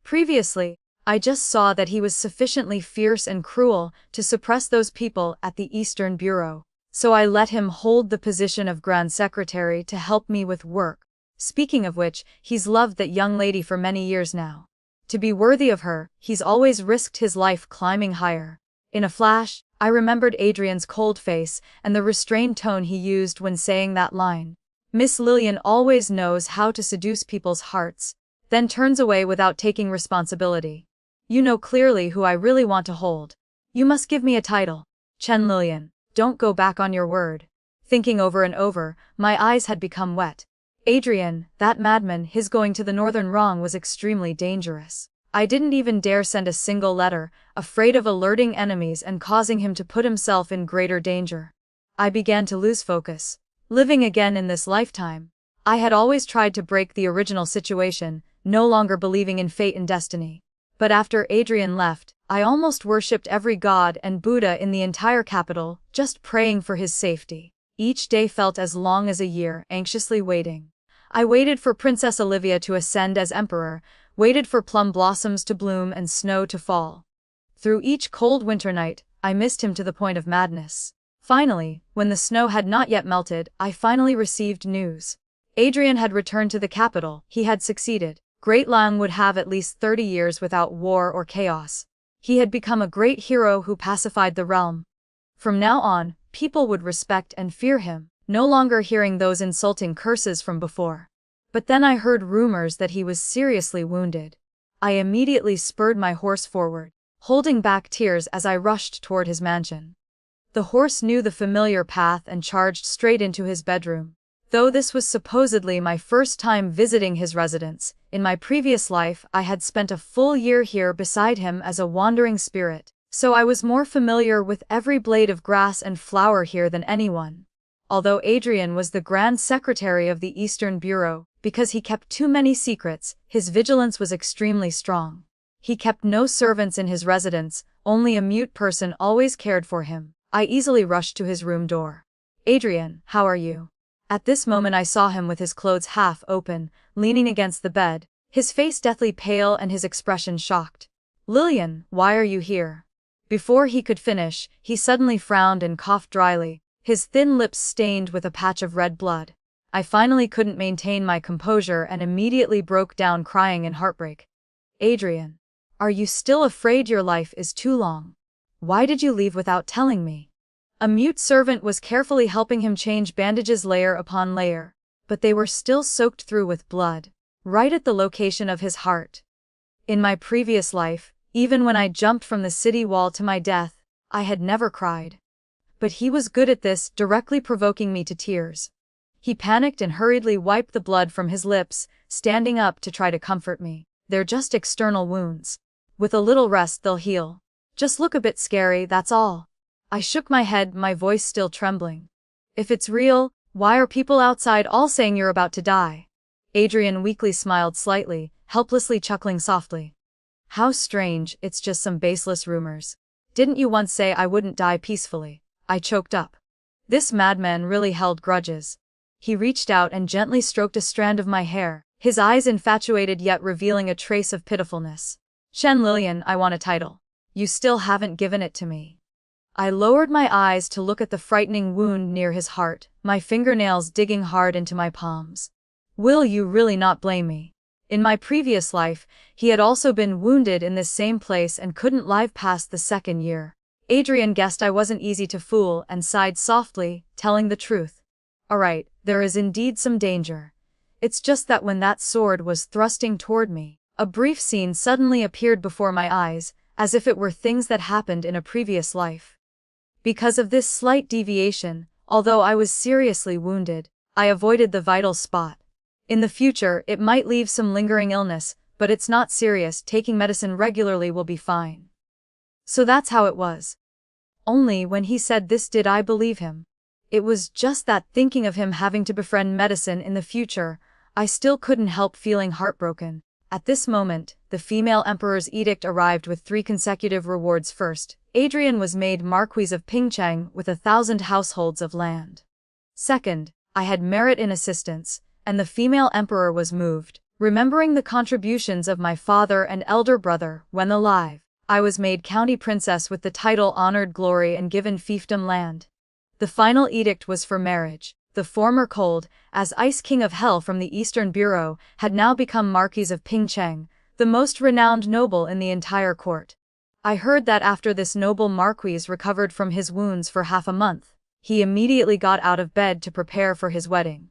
Previously, I just saw that he was sufficiently fierce and cruel to suppress those people at the Eastern Bureau, so I let him hold the position of Grand Secretary to help me with work. Speaking of which, he's loved that young lady for many years now. To be worthy of her, he's always risked his life climbing higher. In a flash, I remembered Adrien's cold face and the restrained tone he used when saying that line. Miss Lillian always knows how to seduce people's hearts, then turns away without taking responsibility. You know clearly who I really want to hold. You must give me a title. Chen Lillian, don't go back on your word. Thinking over and over, my eyes had become wet. Adrien, that madman, his going to the Northern Rong was extremely dangerous. I didn't even dare send a single letter, afraid of alerting enemies and causing him to put himself in greater danger. I began to lose focus. Living again in this lifetime, I had always tried to break the original situation, no longer believing in fate and destiny. But after Adrien left, I almost worshipped every god and Buddha in the entire capital, just praying for his safety. Each day felt as long as a year, anxiously waiting. I waited for Princess Olivia to ascend as emperor, waited for plum blossoms to bloom and snow to fall. Through each cold winter night, I missed him to the point of madness. Finally, when the snow had not yet melted, I finally received news. Adrien had returned to the capital, he had succeeded. Great Lang would have at least 30 years without war or chaos. He had become a great hero who pacified the realm. From now on, people would respect and fear him, no longer hearing those insulting curses from before. But then I heard rumors that he was seriously wounded. I immediately spurred my horse forward, holding back tears as I rushed toward his mansion. The horse knew the familiar path and charged straight into his bedroom. Though this was supposedly my first time visiting his residence, in my previous life I had spent a full year here beside him as a wandering spirit, so I was more familiar with every blade of grass and flower here than anyone. Although Adrien was the Grand Secretary of the Eastern Bureau, because he kept too many secrets, his vigilance was extremely strong. He kept no servants in his residence, only a mute person always cared for him. I easily rushed to his room door. "Adrien, how are you?" At this moment I saw him with his clothes half open, leaning against the bed, his face deathly pale and his expression shocked. "Lillian, why are you here?" Before he could finish, he suddenly frowned and coughed dryly, his thin lips stained with a patch of red blood. I finally couldn't maintain my composure and immediately broke down crying in heartbreak. "Adrien, are you still afraid your life is too long? Why did you leave without telling me?" A mute servant was carefully helping him change bandages layer upon layer, but they were still soaked through with blood, right at the location of his heart. In my previous life, even when I jumped from the city wall to my death, I had never cried. But he was good at this, directly provoking me to tears. He panicked and hurriedly wiped the blood from his lips, standing up to try to comfort me. "They're just external wounds. With a little rest they'll heal. Just look a bit scary, that's all." I shook my head, my voice still trembling. "If it's real, why are people outside all saying you're about to die?" Adrien weakly smiled slightly, helplessly chuckling softly. "How strange, it's just some baseless rumors. Didn't you once say I wouldn't die peacefully?" I choked up. This madman really held grudges. He reached out and gently stroked a strand of my hair, his eyes infatuated yet revealing a trace of pitifulness. "Shen Lillian, I want a title. You still haven't given it to me." I lowered my eyes to look at the frightening wound near his heart, my fingernails digging hard into my palms. "Will you really not blame me? In my previous life, he had also been wounded in this same place and couldn't live past the second year." Adrien guessed I wasn't easy to fool and sighed softly, telling the truth. "Alright, there is indeed some danger. It's just that when that sword was thrusting toward me, a brief scene suddenly appeared before my eyes, as if it were things that happened in a previous life. Because of this slight deviation, although I was seriously wounded, I avoided the vital spot. In the future, it might leave some lingering illness, but it's not serious, taking medicine regularly will be fine." So that's how it was. Only when he said this did I believe him. It was just that thinking of him having to befriend medicine in the future, I still couldn't help feeling heartbroken. At this moment, the female emperor's edict arrived with 3 consecutive rewards. First, Adrien was made Marquis of Pingcheng with 1,000 households of land. Second, I had merit in assistance, and the female emperor was moved. Remembering the contributions of my father and elder brother when alive, I was made county princess with the title Honored Glory and given fiefdom land. The final edict was for marriage. The former cold, as Ice King of Hell from the Eastern Bureau, had now become Marquis of Pingcheng, the most renowned noble in the entire court. I heard that after this noble Marquis recovered from his wounds for half a month, he immediately got out of bed to prepare for his wedding.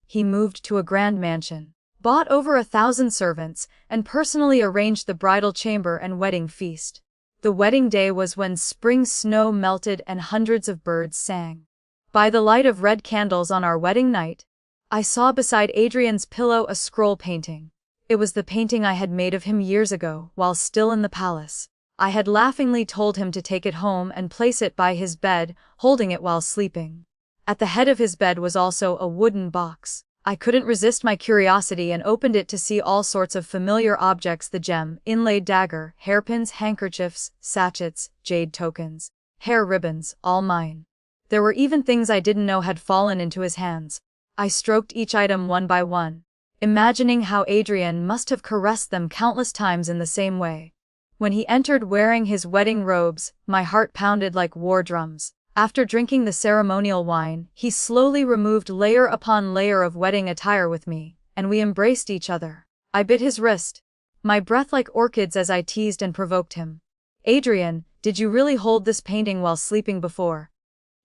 He moved to a grand mansion, bought over 1,000 servants, and personally arranged the bridal chamber and wedding feast. The wedding day was when spring snow melted and hundreds of birds sang. By the light of red candles on our wedding night, I saw beside Adrien's pillow a scroll painting. It was the painting I had made of him years ago, while still in the palace. I had laughingly told him to take it home and place it by his bed, holding it while sleeping. At the head of his bed was also a wooden box. I couldn't resist my curiosity and opened it to see all sorts of familiar objects: the gem, inlaid dagger, hairpins, handkerchiefs, sachets, jade tokens, hair ribbons, all mine. There were even things I didn't know had fallen into his hands. I stroked each item one by one, imagining how Adrien must have caressed them countless times in the same way. When he entered wearing his wedding robes, my heart pounded like war drums. After drinking the ceremonial wine, he slowly removed layer upon layer of wedding attire with me, and we embraced each other. I bit his wrist, my breath like orchids as I teased and provoked him. Adrien, did you really hold this painting while sleeping before?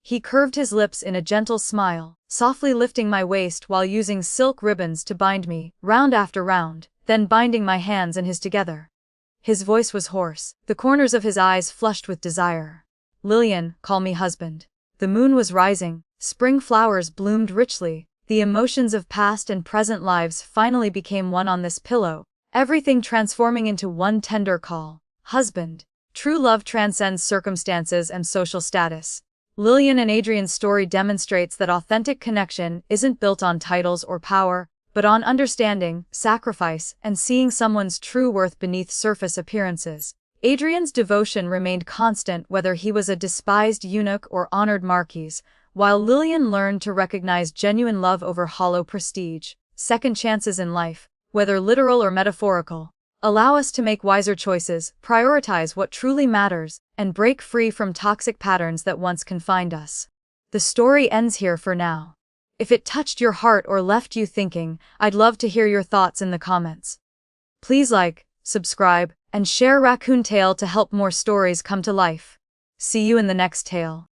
He curved his lips in a gentle smile, softly lifting my waist while using silk ribbons to bind me, round after round, then binding my hands and his together. His voice was hoarse, the corners of his eyes flushed with desire. Lillian, call me husband. The moon was rising, spring flowers bloomed richly, the emotions of past and present lives finally became one on this pillow, everything transforming into one tender call. Husband. True love transcends circumstances and social status. Lillian and Adrien's story demonstrates that authentic connection isn't built on titles or power, but on understanding, sacrifice, and seeing someone's true worth beneath surface appearances. Adrien's devotion remained constant whether he was a despised eunuch or honored marquis, while Lillian learned to recognize genuine love over hollow prestige. Second chances in life, whether literal or metaphorical, allow us to make wiser choices, prioritize what truly matters, and break free from toxic patterns that once confined us. The story ends here for now. If it touched your heart or left you thinking, I'd love to hear your thoughts in the comments. Please like, subscribe, and share Raccoon Tale to help more stories come to life. See you in the next tale.